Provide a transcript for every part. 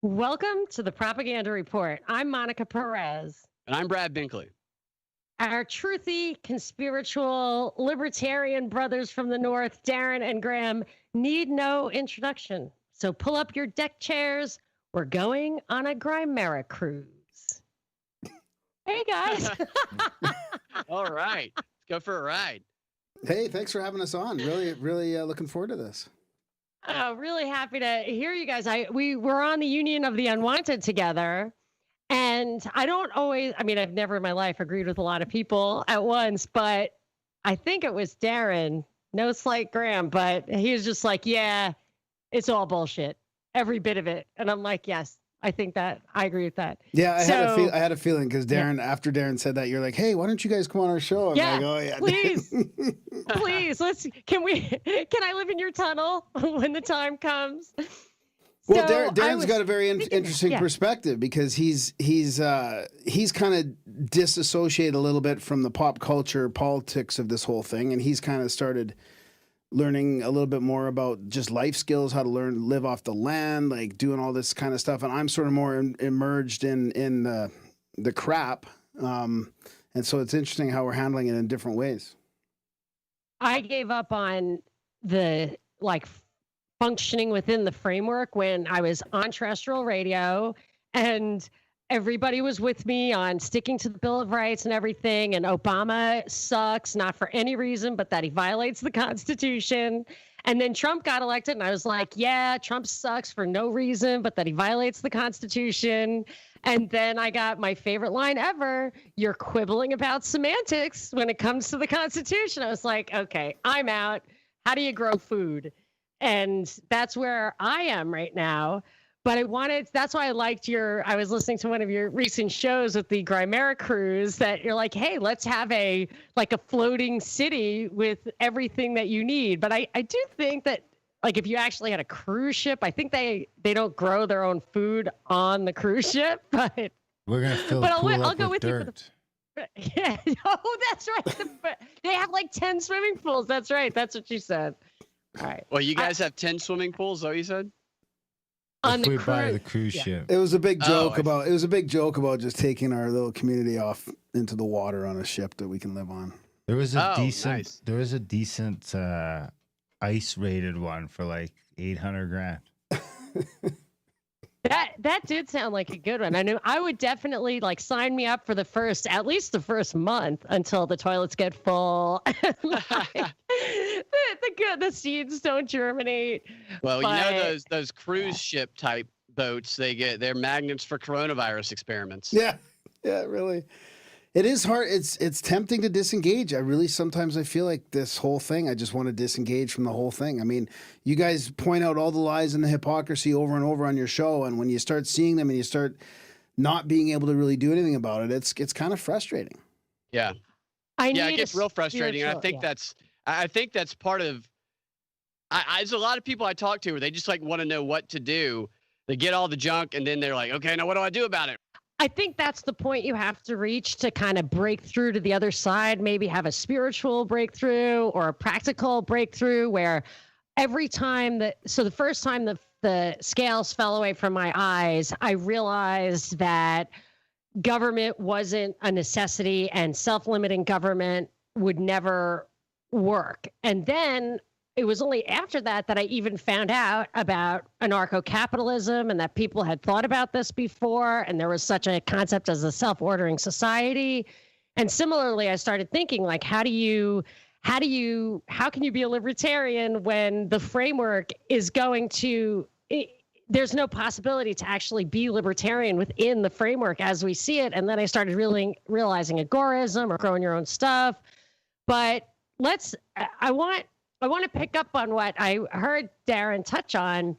Welcome to the Propaganda Report. I'm Monica Perez. And I'm Brad Binkley. Our truthy, conspiritual, libertarian brothers from the North, Darren and Graham, need no introduction. So pull up your deck chairs. We're going on a Grimerica cruise. Hey, guys. All right. Let's go for a ride. Hey, thanks for having us on. Really looking forward to this. Really happy to hear you guys. We were on the Union of the Unwanted together. And I don't always, I've never in my life agreed with a lot of people at once, but I think it was Darren, no slight Graham, but he was just like, yeah, it's all bullshit. Every bit of it. And I'm like, yes, I agree with that. Yeah, I had a feeling because Darren, after Darren said that, you're like, hey, why don't you guys come on our show? I'm like, oh yeah, please, please, can I live in your tunnel when the time comes? Well, Darren's got a very interesting perspective because he's kind of disassociated a little bit from the pop culture politics of this whole thing, and he's kind of started learning a little bit more about just life skills, how to live off the land, like doing all this kind of stuff. And I'm sort of more immersed in the crap, and so it's interesting how we're handling it in different ways. I gave up on the functioning within the framework when I was on terrestrial radio and everybody was with me on sticking to the Bill of Rights and everything. And Obama sucks, not for any reason, but that he violates the Constitution. And then Trump got elected and I was like, yeah, Trump sucks for no reason, but that he violates the Constitution. And then I got my favorite line ever. You're quibbling about semantics when it comes to the Constitution. I was like, okay, I'm out. How do you grow food? And that's where I am right now. But that's why I was listening to one of your recent shows with the Grimerica cruise that you're like, hey, let's have a floating city with everything that you need. But I do think that if you actually had a cruise ship, I think they don't grow their own food on the cruise ship. But we're going to fill the pool up with dirt. Yeah, oh, that's right. They have 10 swimming pools. That's right. That's what you said. All right. Well, you guys have 10 swimming pools, is that what you said? On if we buy the cruise ship. It was a big joke about just taking our little community off into the water on a ship that we can live on. There was a decent ice rated one for $800,000. That did sound like a good one. I knew I would definitely sign me up for at least the first month until the toilets get full. The seeds don't germinate. Well, those cruise ship type boats, they're magnets for coronavirus experiments. Yeah, really. It is hard. It's tempting to disengage. Sometimes I feel like this whole thing, I just want to disengage from the whole thing. I mean, you guys point out all the lies and the hypocrisy over and over on your show, and when you start seeing them and you start not being able to really do anything about it, it's kind of frustrating. Yeah. It gets real frustrating. And I think that's part of. There's a lot of people I talk to where they just want to know what to do. They get all the junk and then they're like, okay, now what do I do about it? I think that's the point you have to reach to kind of break through to the other side, maybe have a spiritual breakthrough or a practical breakthrough where the first time the scales fell away from my eyes, I realized that government wasn't a necessity and self-limiting government would never work. And then it was only after that I even found out about anarcho-capitalism and that people had thought about this before. And there was such a concept as a self-ordering society. And similarly, I started thinking how can you be a libertarian when the framework is there's no possibility to actually be libertarian within the framework as we see it. And then I started really realizing agorism or growing your own stuff. But I want to pick up on what I heard Darren touch on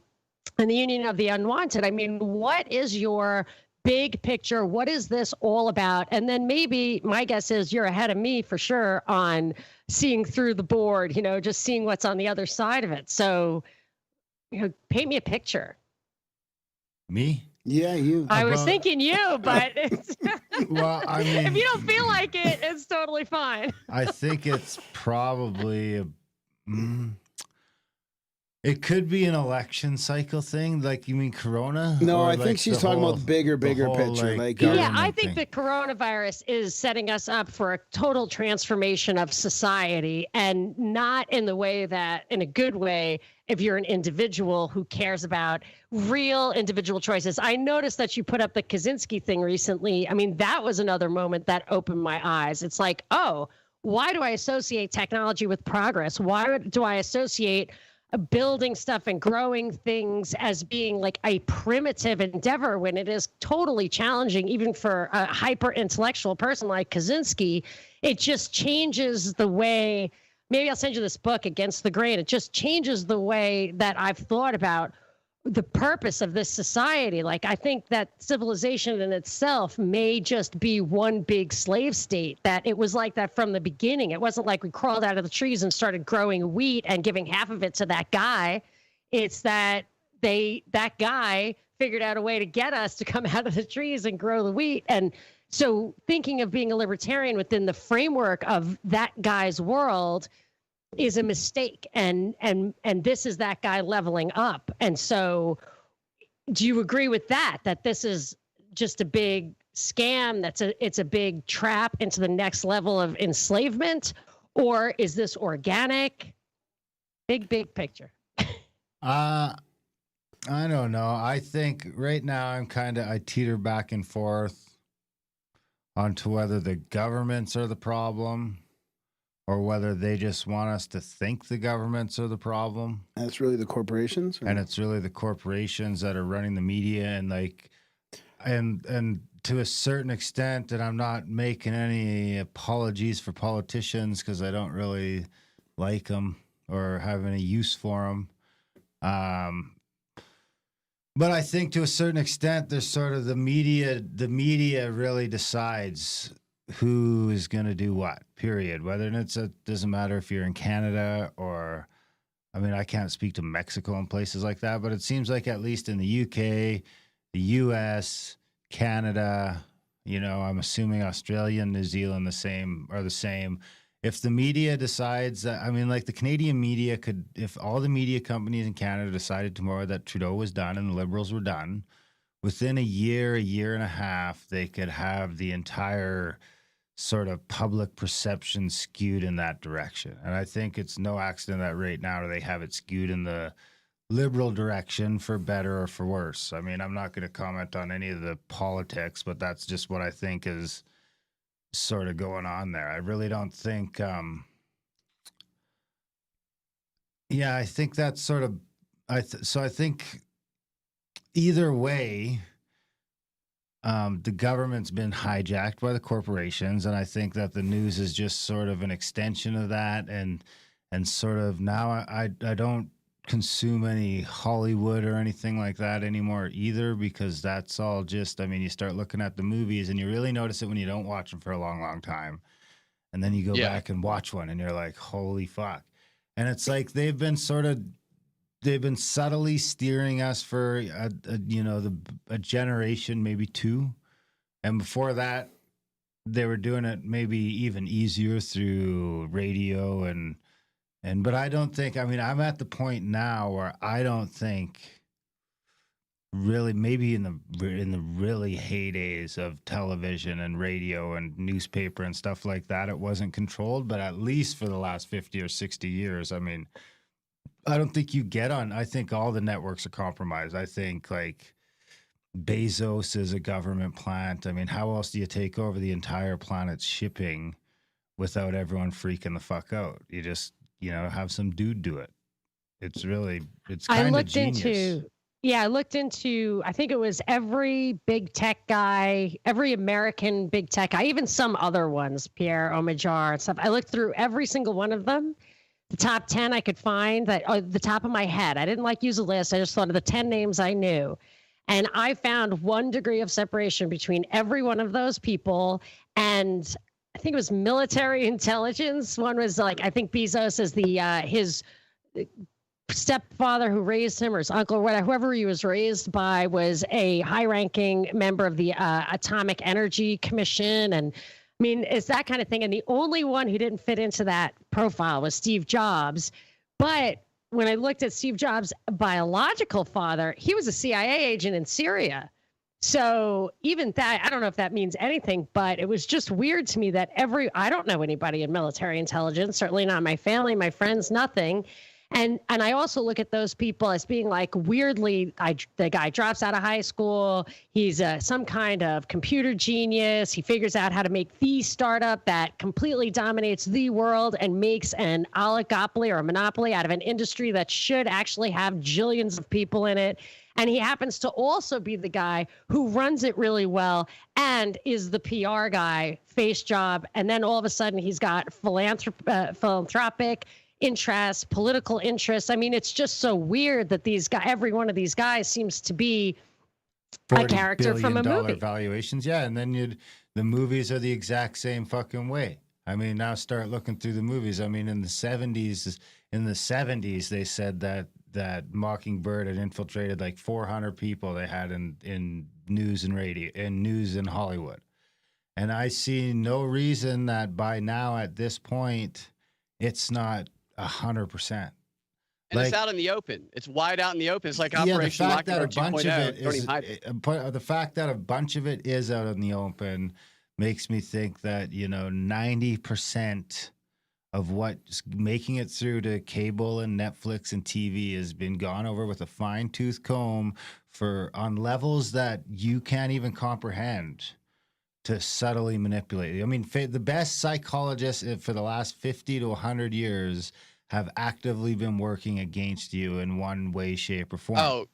in the Union of the Unwanted. I mean, what is your big picture? What is this all about? And then maybe my guess is you're ahead of me for sure on seeing through the board, just seeing what's on the other side of it. So, paint me a picture. Me? Yeah, you. I was thinking you, but well, I mean, if you don't feel like it, it's totally fine. I think it's probably It could be an election cycle thing. Like, you mean Corona? No, I think she's talking about the bigger picture. Yeah, I think the coronavirus is setting us up for a total transformation of society, and not in the way that, in a good way, if you're an individual who cares about real individual choices. I noticed that you put up the Kaczynski thing recently. I mean, that was another moment that opened my eyes. It's like, oh, why do I associate technology with progress? Why do I associate building stuff and growing things as being like a primitive endeavor when it is totally challenging, even for a hyper intellectual person like Kaczynski? It just changes the way, maybe I'll send you this book, Against the Grain. It just changes the way that I've thought about the purpose of this society. Like, I think that civilization in itself may just be one big slave state, that it was like that from the beginning. It wasn't like we crawled out of the trees and started growing wheat and giving half of it to that guy. It's that that guy figured out a way to get us to come out of the trees and grow the wheat. And so thinking of being a libertarian within the framework of that guy's world is a mistake, and this is that guy leveling up. And so do you agree with that this is just a big scam, it's a big trap into the next level of enslavement? Or is this organic? Big picture. I don't know. I think right now I teeter back and forth onto whether the governments are the problem or whether they just want us to think the governments are the problem. And it's really the corporations? And it's really the corporations that are running the media, and to a certain extent, and I'm not making any apologies for politicians because I don't really like them or have any use for them. But I think to a certain extent, there's sort of the media really decides who is going to do what, period. Whether it doesn't matter if you're in Canada or, I mean, I can't speak to Mexico and places like that, but it seems like at least in the UK, the US, Canada, I'm assuming Australia and New Zealand are the same. If the media decides that, I mean, like the Canadian media if all the media companies in Canada decided tomorrow that Trudeau was done and the Liberals were done, within a year and a half, they could have the entire sort of public perception skewed in that direction. And I think it's no accident that right now they have it skewed in the liberal direction, for better or for worse. I mean, I'm not going to comment on any of the politics, but that's just what I think is sort of going on there. I really don't think, I think that's sort of, so I think either way, the government's been hijacked by the corporations, and I think that the news is just sort of an extension of that, and sort of now I don't consume any Hollywood or anything like that anymore either, because that's all just, I mean, you start looking at the movies and you really notice it when you don't watch them for a long time, and then you go back and watch one and you're like, holy fuck. And it's like they've been subtly steering us for a generation, maybe two. And before that, they were doing it maybe even easier through radio but I don't think, I mean, I'm at the point now where I don't think really, maybe in the really heydays of television and radio and newspaper and stuff like that, it wasn't controlled, but at least for the last 50 or 60 years, I mean, I don't think you get on. I think all the networks are compromised. I think like Bezos is a government plant. I mean, how else do you take over the entire planet's shipping without everyone freaking the fuck out? You just, have some dude do it. It's kind of genius. I looked into, I think it was every big tech guy, every American big tech guy, even some other ones, Pierre Omidyar and stuff. I looked through every single one of them. The top 10 I could find that the top of my head. I didn't use a list. I just thought of the 10 names I knew. And I found 1 degree of separation between every one of those people. And I think it was military intelligence. One was like, I think Bezos is his stepfather who raised him, or his uncle, or whatever, whoever he was raised by, was a high-ranking member of the Atomic Energy Commission. And I mean, it's that kind of thing. And the only one who didn't fit into that profile was Steve Jobs. But when I looked at Steve Jobs' biological father, he was a CIA agent in Syria. So even that, I don't know if that means anything, but it was just weird to me that I don't know anybody in military intelligence, certainly not my family, my friends, nothing. And I also look at those people as being like weirdly, the guy drops out of high school. He's some kind of computer genius. He figures out how to make the startup that completely dominates the world and makes an oligopoly or a monopoly out of an industry that should actually have jillions of people in it. And he happens to also be the guy who runs it really well and is the PR guy, face job. And then all of a sudden he's got philanthropic interests, political interests. I mean, it's just so weird that every one of these guys seems to be a character from a movie. Valuations, yeah. And then the movies are the exact same fucking way. I mean, now start looking through the movies. I mean, in the 70s, they said that Mockingbird had infiltrated like 400 people they had in news and radio and news in Hollywood. And I see no reason that by now at this point, it's not 100%. And it's out in the open. It's wide out in the open. It's like Operation Mockingbird 2.0. The fact that a bunch of it is out in the open makes me think that, 90% of what's making it through to cable and Netflix and TV has been gone over with a fine-tooth comb on levels that you can't even comprehend to subtly manipulate. I mean, the best psychologists for the last 50 to 100 years have actively been working against you in one way, shape, or form. Oh,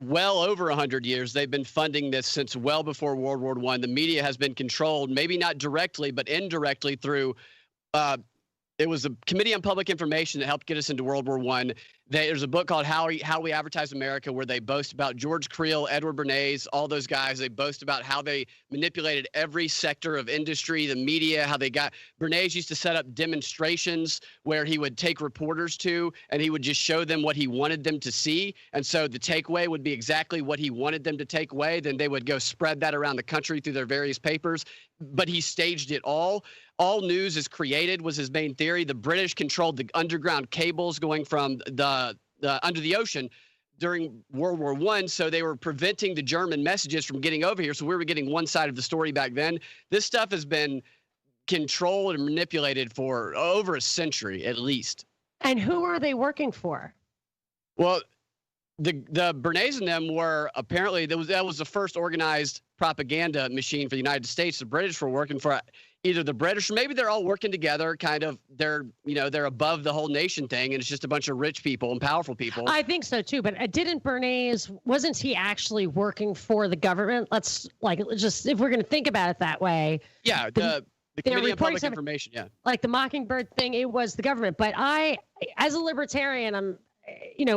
well over 100 years. They've been funding this since well before World War I. The media has been controlled, maybe not directly, but indirectly through it was the Committee on Public Information that helped get us into World War I. There's a book called How We Advertise America, where they boast about George Creel, Edward Bernays, all those guys. They boast about how they manipulated every sector of industry, the media, how they got – Bernays used to set up demonstrations where he would take reporters to, and he would just show them what he wanted them to see. And so the takeaway would be exactly what he wanted them to take away. Then they would go spread that around the country through their various papers. But he staged it all. All news is created was his main theory. The British controlled the underground cables going from the under the ocean during World War I, so they were preventing the German messages from getting over here. So we were getting one side of the story back then. This stuff has been controlled and manipulated for over a century at least. And who are they working for? Well, the Bernays and them were apparently that was the first organized propaganda machine for the United States. The British were working for either the British or maybe they're all working together. Kind of they're above the whole nation thing, and it's just a bunch of rich people and powerful people. I think so too. But wasn't he actually working for the government? Let's just if we're going to think about it that way. Yeah. The Committee on Public Information. Yeah. Like the Mockingbird thing, it was the government. But as a libertarian, I'm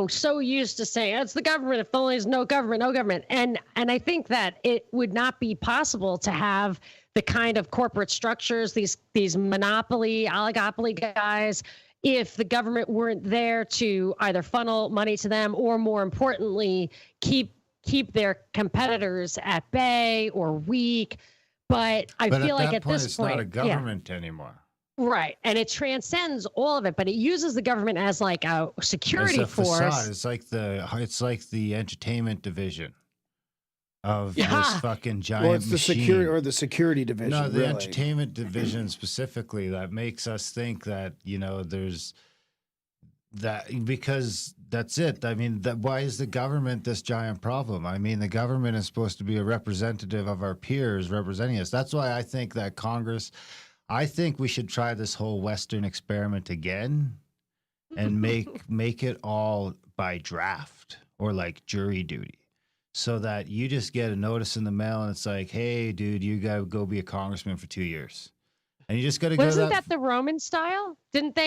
so used to saying it's the government. If only there's no government, no government. And I think that it would not be possible to have the kind of corporate structures, these monopoly, oligopoly guys, if the government weren't there to either funnel money to them or, more importantly, keep their competitors at bay or weak. But I feel like at this point, it's not a government anymore. Right. And it transcends all of it, but it uses the government as like a security force. Facade. It's like the entertainment division of this fucking giant Well, it's the machine. security division. No, the really. entertainment division specifically that makes us think that, there's that, because that's it. I mean, why is the government this giant problem? I mean, the government is supposed to be a representative of our peers representing us. That's why I think that Congress... I think we should try this whole Western experiment again and make it all by draft or like jury duty, so that you just get a notice in the mail and it's like, hey, dude, you got to go be a congressman for 2 years. And you just got to go. Wasn't that the Roman style? Didn't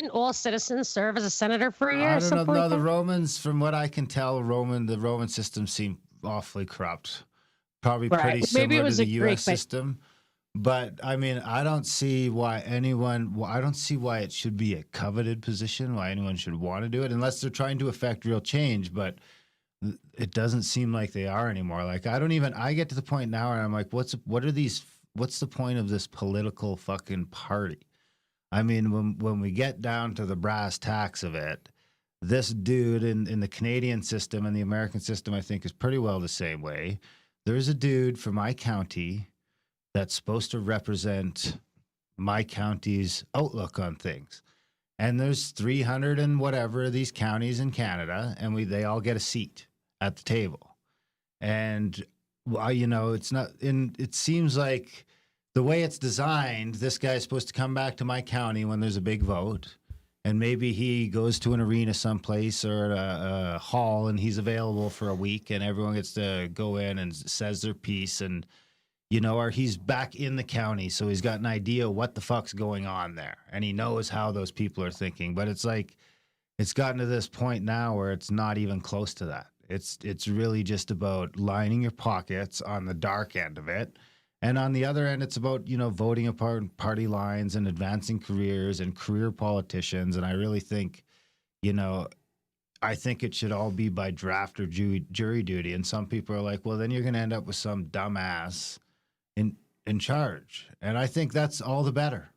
all citizens serve as a senator for a year? I don't know. No, the Romans, from what I can tell, the Roman system seemed awfully corrupt. Probably pretty similar to the U.S. system. But I mean, I don't see why it should be a coveted position, why anyone should want to do it, unless they're trying to affect real change. But it doesn't seem like they are anymore. Like I get to the point now where I'm like, what's the point of this political fucking party? I mean, when we get down to the brass tacks of it, this dude in the Canadian system and the American system, I think, is pretty well the same way. There's a dude from my county that's supposed to represent my county's outlook on things. And there's 300 and whatever of these counties in Canada, and they all get a seat at the table. And, it's not, it seems like the way it's designed, this guy's supposed to come back to my county when there's a big vote. And maybe he goes to an arena someplace or a hall, and he's available for a week, and everyone gets to go in and says their piece, and or he's back in the county, so he's got an idea what the fuck's going on there, and he knows how those people are thinking. But it's like it's gotten to this point now where it's not even close to that. It's really just about lining your pockets on the dark end of it. And on the other end, it's about, voting apart party lines and advancing careers and career politicians. And I really think, I think it should all be by draft or jury duty. And some people are like, well, then you're going to end up with some dumbass in charge. And I think that's all the better.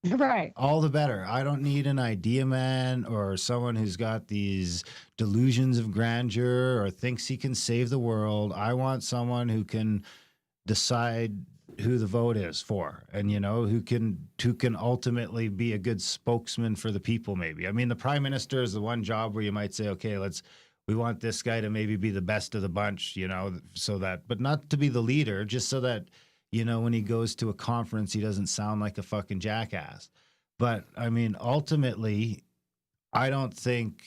Right. All the better. I don't need an idea man or someone who's got these delusions of grandeur or thinks he can save the world. I want someone who can decide who the vote is for, and who can ultimately be a good spokesman for the people. Maybe, I mean, the prime minister is the one job where you might say, okay, we want this guy to maybe be the best of the bunch, so that, but not to be the leader, just so that when he goes to a conference, he doesn't sound like a fucking jackass. But I mean, ultimately, I think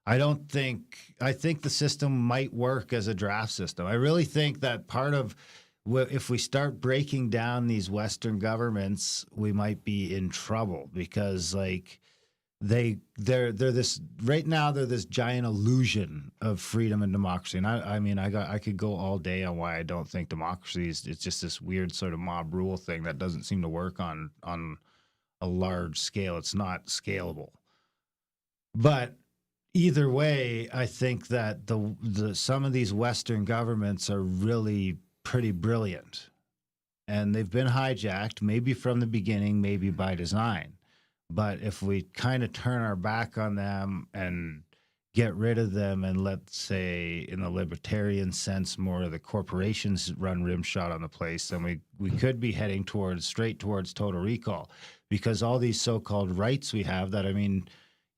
the system might work as a draft system. I really think that part of if we start breaking down these Western governments, we might be in trouble, because they're this right now, they're this giant illusion of freedom and democracy. And I could go all day on why I don't think democracy it's just this weird sort of mob rule thing that doesn't seem to work on a large scale. It's not scalable. But either way, I think that some of these Western governments are really pretty brilliant, and they've been hijacked, maybe from the beginning, maybe by design. But if we kind of turn our back on them and get rid of them, and let's say in the libertarian sense, more of the corporations run rimshot on the place, then we could be heading straight towards total recall, because all these so-called rights we have that, I mean,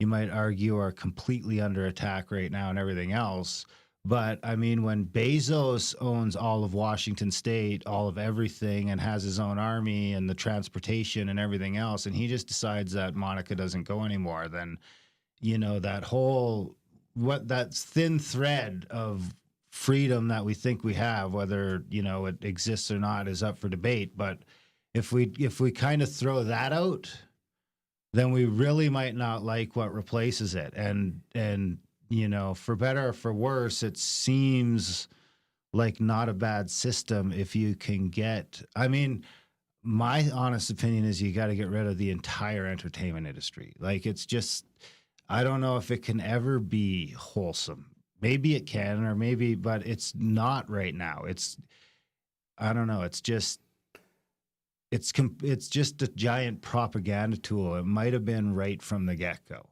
you might argue are completely under attack right now and everything else. But I mean, when Bezos owns all of Washington State, all of everything, and has his own army and the transportation and everything else, and he just decides that Monica doesn't go anymore, then, that thin thread of freedom that we think we have, whether, it exists or not, is up for debate. But if we kind of throw that out, then we really might not like what replaces it. And for better or for worse, it seems like not a bad system if you can get, I mean, my honest opinion is you got to get rid of the entire entertainment industry. It's just, I don't know if it can ever be wholesome. Maybe it can, or maybe, but it's not right now. I don't know. It's just a giant propaganda tool. It might have been right from the get-go.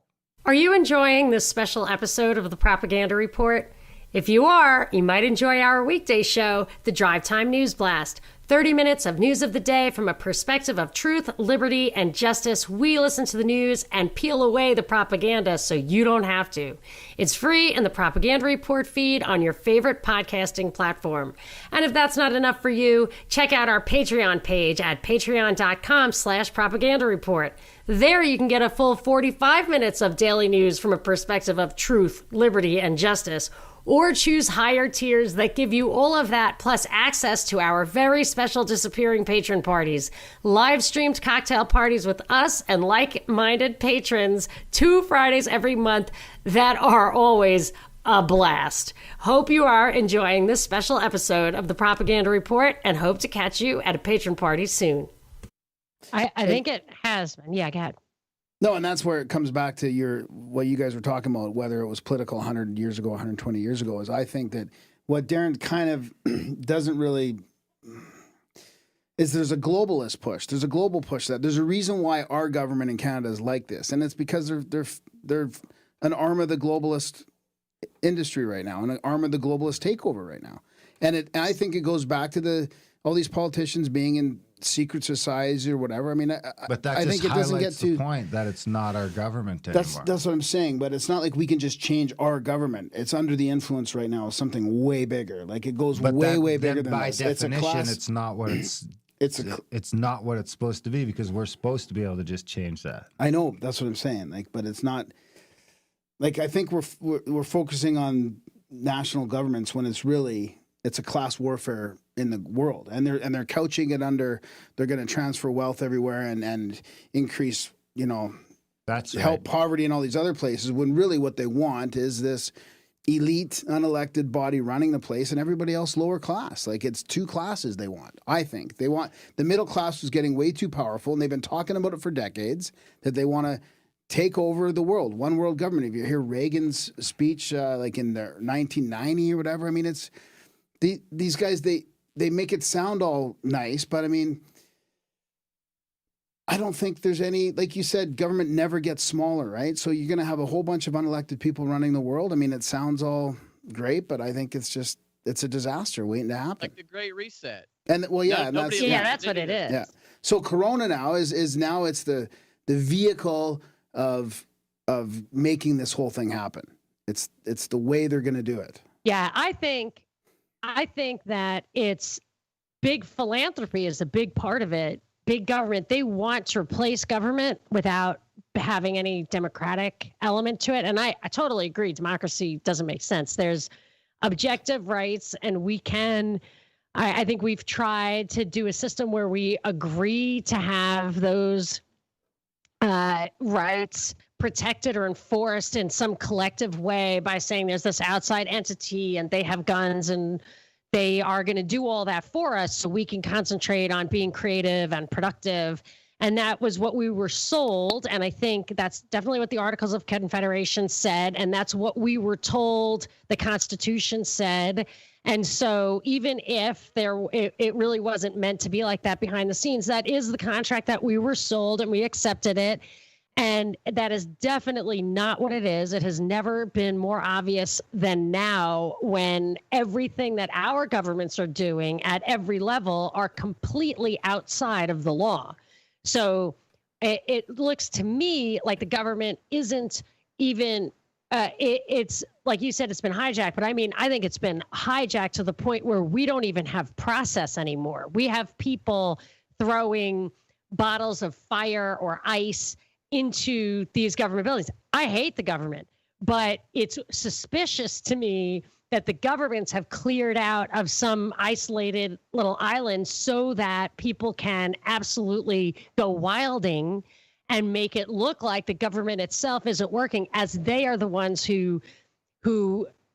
Are you enjoying this special episode of the Propaganda Report? If you are, you might enjoy our weekday show, the Drivetime News Blast. 30 minutes of news of the day from a perspective of truth, liberty, and justice. We listen to the news and peel away the propaganda so you don't have to. It's free in the Propaganda Report feed on your favorite podcasting platform. And if that's not enough for you, check out our Patreon page at patreon.com/Propaganda Report. There you can get a full 45 minutes of daily news from a perspective of truth, liberty, and justice. Or choose higher tiers that give you all of that, plus access to our very special disappearing patron parties, live-streamed cocktail parties with us and like-minded patrons 2 Fridays every month that are always a blast. Hope you are enjoying this special episode of the Propaganda Report, and hope to catch you at a patron party soon. I think it has been. Yeah, go ahead. No, and that's where it comes back to what you guys were talking about, whether it was political 100 years ago, 120 years ago, is I think that what Darren kind of doesn't really, is there's a globalist push. There's a global push that there's a reason why our government in Canada is like this, and it's because they're an arm of the globalist industry right now, and an arm of the globalist takeover right now. And I think it goes back to all these politicians being in secret societies or whatever. I mean, but that I think it doesn't get to the point that it's not our government anymore. That's what I'm saying. But it's not like we can just change our government. It's under the influence right now of something way bigger. Like it goes way bigger than by this. definition, it's not what it's. It's not what it's supposed to be, because we're supposed to be able to just change that. I know, that's what I'm saying. Like, but it's not. Like, I think we're focusing on national governments when it's a class warfare in the world, and they're couching it under they're going to transfer wealth everywhere and increase, that's help right. poverty in all these other places, when really what they want is this elite unelected body running the place and everybody else lower class. Like, it's two classes they want. I think they want the middle class was getting way too powerful, and they've been talking about it for decades, that they want to take over the world, one world government. If you hear Reagan's speech, like in the 1990 or whatever, I mean, it's these guys, they make it sound all nice, but I mean, I don't think there's any, like you said, government never gets smaller, right? So you're going to have a whole bunch of unelected people running the world. I mean, it sounds all great, but I think it's a disaster waiting to happen. Like the Great Reset. And well, yeah, that's what it is. Yeah. So Corona now is now it's the vehicle of making this whole thing happen. It's the way they're going to do it. Yeah, I think that it's big philanthropy is a big part of it. Big government, they want to replace government without having any democratic element to it. And I totally agree. Democracy doesn't make sense. There's objective rights, and I think we've tried to do a system where we agree to have those rights protected or enforced in some collective way by saying there's this outside entity and they have guns and they are going to do all that for us so we can concentrate on being creative and productive. And that was what we were sold. And I think that's definitely what the Articles of Confederation said. And that's what we were told the Constitution said. And so even if it really wasn't meant to be like that behind the scenes, that is the contract that we were sold, and we accepted it. And that is definitely not what it is. It has never been more obvious than now, when everything that our governments are doing at every level are completely outside of the law. So it looks to me like the government isn't even, it's like you said, it's been hijacked. But I mean, I think it's been hijacked to the point where we don't even have process anymore. We have people throwing bottles of fire or ice into these government buildings. I hate the government, but it's suspicious to me that the governments have cleared out of some isolated little island so that people can absolutely go wilding and make it look like the government itself isn't working, as they are the ones who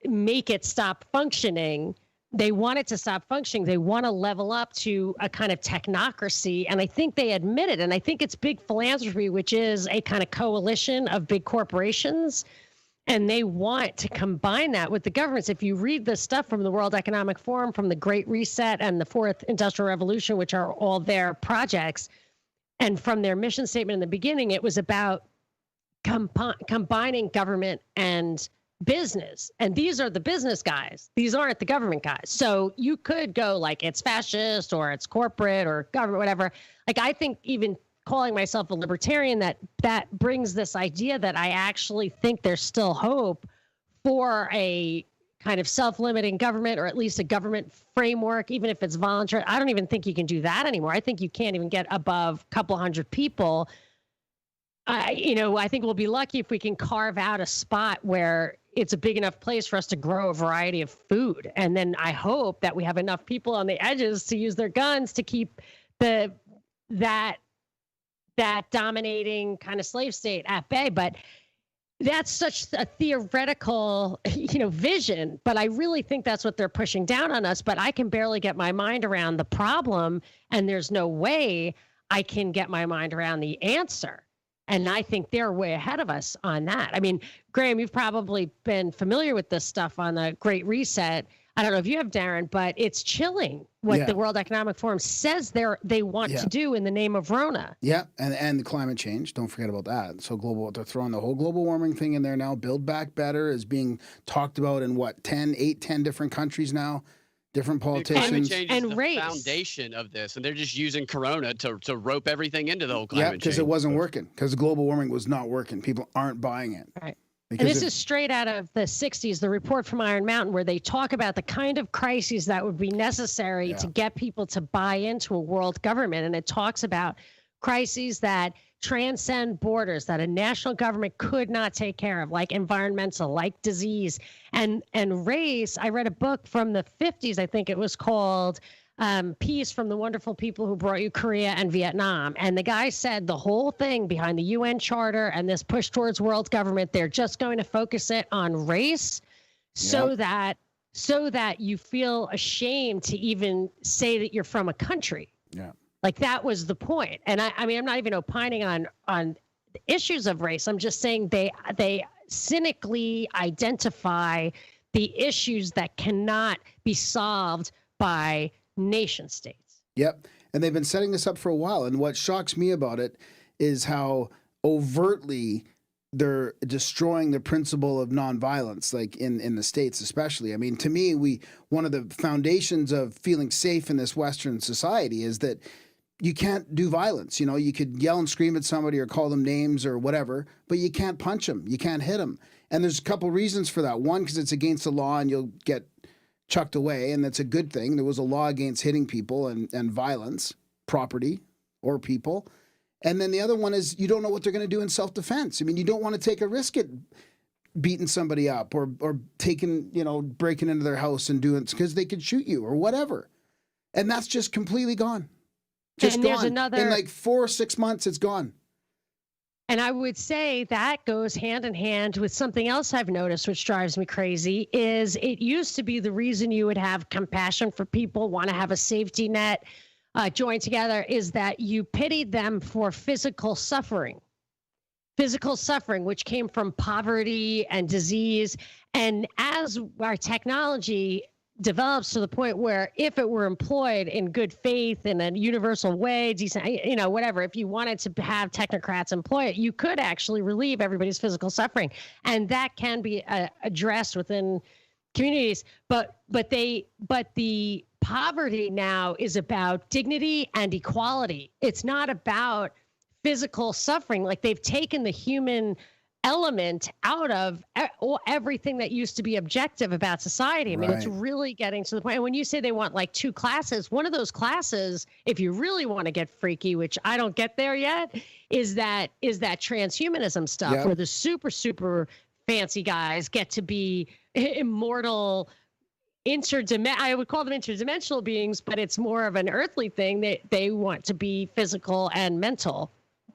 make it stop functioning. They want it to stop functioning. They want to level up to a kind of technocracy. And I think they admit it. And I think it's big philanthropy, which is a kind of coalition of big corporations. And they want to combine that with the governments. If you read the stuff from the World Economic Forum, from the Great Reset and the Fourth Industrial Revolution, which are all their projects, and from their mission statement in the beginning, it was about combining government and business. And these are the business guys. These aren't the government guys. So you could go like it's fascist or it's corporate or government, whatever. Like, I think even calling myself a libertarian, that brings this idea that I actually think there's still hope for a kind of self-limiting government, or at least a government framework, even if it's voluntary. I don't even think you can do that anymore. I think you can't even get above a couple hundred people. I think we'll be lucky if we can carve out a spot where it's a big enough place for us to grow a variety of food. And then I hope that we have enough people on the edges to use their guns to keep that dominating kind of slave state at bay. But that's such a theoretical, vision. But I really think that's what they're pushing down on us. But I can barely get my mind around the problem, and there's no way I can get my mind around the answer. And I think they're way ahead of us on that. I mean, Graham, you've probably been familiar with this stuff on the Great Reset. I don't know if you have, Darren, but it's chilling what the World Economic Forum says they want to do in the name of Rona. Yeah, and the climate change. Don't forget about that. So they're throwing the whole global warming thing in there now. Build Back Better is being talked about in 10 different countries now. Different politicians. Climate change is the race. Foundation of this, and they're just using Corona to rope everything into the whole climate change. Because it wasn't working. Because global warming was not working. People aren't buying it. Right. And this is straight out of the 60s, the report from Iron Mountain, where they talk about the kind of crises that would be necessary to get people to buy into a world government. And it talks about crises that transcend borders, that a national government could not take care of, like environmental, like disease, and race. I read a book from the 50s, I think it was called Peace from the Wonderful People Who Brought You Korea and Vietnam. And the guy said the whole thing behind the UN Charter and this push towards world government, they're just going to focus it on race so that you feel ashamed to even say that you're from a country. Yeah. Like that was the point. And I mean, I'm not even opining on the issues of race. I'm just saying they cynically identify the issues that cannot be solved by nation states. Yep. And they've been setting this up for a while. And what shocks me about it is how overtly they're destroying the principle of nonviolence, like in the States especially. I mean, to me, one of the foundations of feeling safe in this Western society is that you can't do violence. You know, you could yell and scream at somebody or call them names or whatever, but you can't punch them. You can't hit them. And there's a couple reasons for that. One, because it's against the law and you'll get chucked away, and that's a good thing. There was a law against hitting people and violence, property or people. And then the other one is you don't know what they're going to do in self-defense. I mean, you don't want to take a risk at beating somebody up or taking, breaking into their house and doing it because they could shoot you or whatever. And that's just completely gone. Just and gone. There's another... In like 4 or 6 months, it's gone. And I would say that goes hand in hand with something else I've noticed, which drives me crazy, is it used to be the reason you would have compassion for people, want to have a safety net, join together, is that you pitied them for physical suffering, which came from poverty and disease. And as our technology develops to the point where if it were employed in good faith in a universal way, decent, whatever, if you wanted to have technocrats employ it, you could actually relieve everybody's physical suffering. And that can be addressed within communities. But the poverty now is about dignity and equality. It's not about physical suffering. Like they've taken the human element out of everything that used to be objective about society. I mean, It's really getting to the point. And when you say they want like 2 classes, one of those classes, if you really want to get freaky, which I don't get there yet, is that transhumanism stuff where the super, super fancy guys get to be immortal, I would call them interdimensional beings, but it's more of an earthly thing that they want to be physical and mental.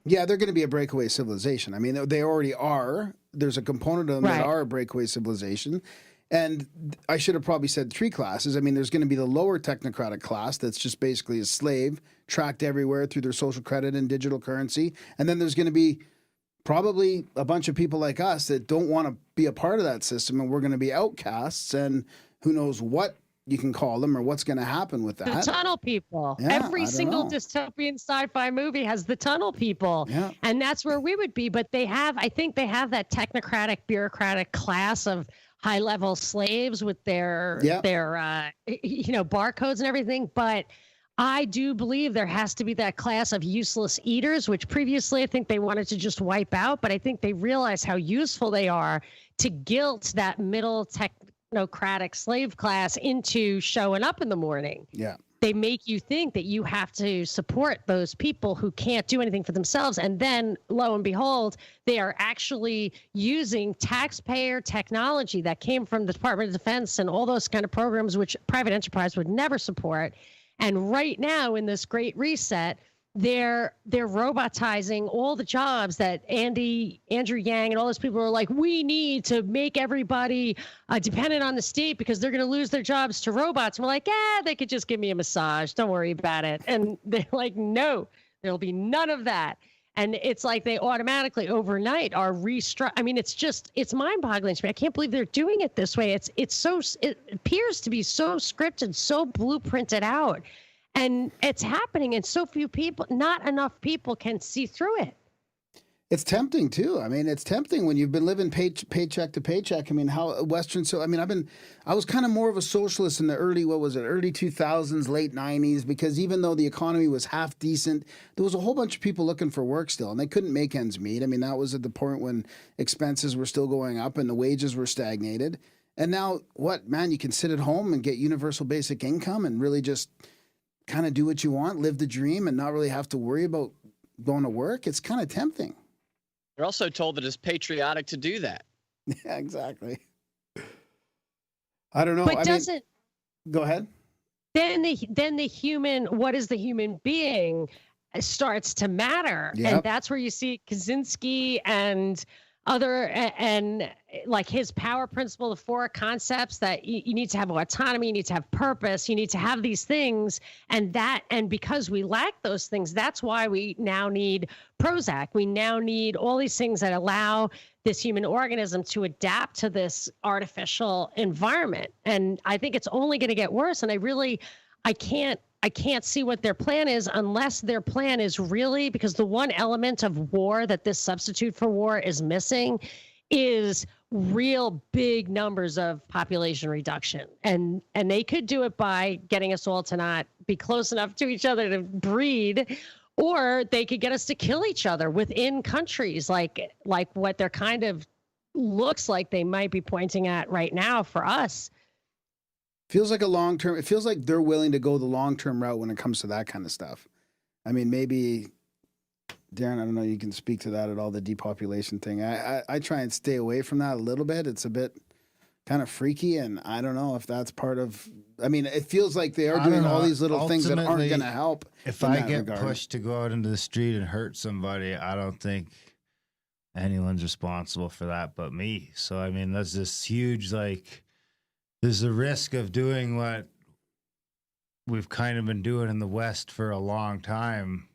Yeah, they're going to be a breakaway civilization. I mean, they already are. There's a component of them that are a breakaway civilization. And I should have probably said 3 classes. I mean, there's going to be the lower technocratic class that's just basically a slave, tracked everywhere through their social credit and digital currency. And then there's going to be probably a bunch of people like us that don't want to be a part of that system, and we're going to be outcasts, and who knows what you can call them or what's going to happen with that. The tunnel people. Yeah, Every single dystopian sci-fi movie has the tunnel people. Yeah. And that's where we would be. But I think they have that technocratic, bureaucratic class of high-level slaves with their barcodes and everything. But I do believe there has to be that class of useless eaters, which previously I think they wanted to just wipe out. But I think they realize how useful they are to guilt that middle technocratic slave class into showing up in the morning. Yeah. They make you think that you have to support those people who can't do anything for themselves. And then lo and behold, they are actually using taxpayer technology that came from the Department of Defense and all those kind of programs, which private enterprise would never support. And right now in this great reset, they're robotizing all the jobs that Andrew Yang and all those people are like, we need to make everybody dependent on the state because they're going to lose their jobs to robots. And we're like, they could just give me a massage. Don't worry about it. And they're like, no, there'll be none of that. And it's like they automatically overnight are I mean, it's mind-boggling to me. I can't believe they're doing it this way. It appears to be so scripted, so blueprinted out. And it's happening, and so few people, not enough people can see through it. It's tempting too. I mean, it's tempting when you've been living paycheck to paycheck. I mean, how Western? So I mean, I was kind of more of a socialist in the early 2000s, late 90s, because even though the economy was half decent, there was a whole bunch of people looking for work still, and they couldn't make ends meet. I mean, that was at the point when expenses were still going up and the wages were stagnated. And now, you can sit at home and get universal basic income and really just kind of do what you want, live the dream, and not really have to worry about going to work. It's kind of tempting. They're also told that it's patriotic to do that. Yeah, exactly. I don't know. But go ahead. Then the human, what is the human being, starts to matter. Yep. And that's where you see Kaczynski and like his power principle, the four concepts that you need to have autonomy, you need to have purpose, you need to have these things. And because we lack those things, that's why we now need Prozac. We now need all these things that allow this human organism to adapt to this artificial environment. And I think it's only going to get worse. And I can't see what their plan is unless their plan is really, because the one element of war that this substitute for war is missing is real big numbers of population reduction. And they could do it by getting us all to not be close enough to each other to breed, or they could get us to kill each other within countries, like what they're kind of looks like they might be pointing at right now for us. Feels like it feels like they're willing to go the long-term route when it comes to that kind of stuff. I mean, maybe, Darren, I don't know, you can speak to that at all, the depopulation thing. I try and stay away from that a little bit. It's a bit kind of freaky, and I don't know if that's part of, I mean, it feels like they are doing all these little things that aren't going to help. If I get pushed to go out into the street and hurt somebody, I don't think anyone's responsible for that but me. So, I mean, that's this huge, like, there's a risk of doing what we've kind of been doing in the West for a long time,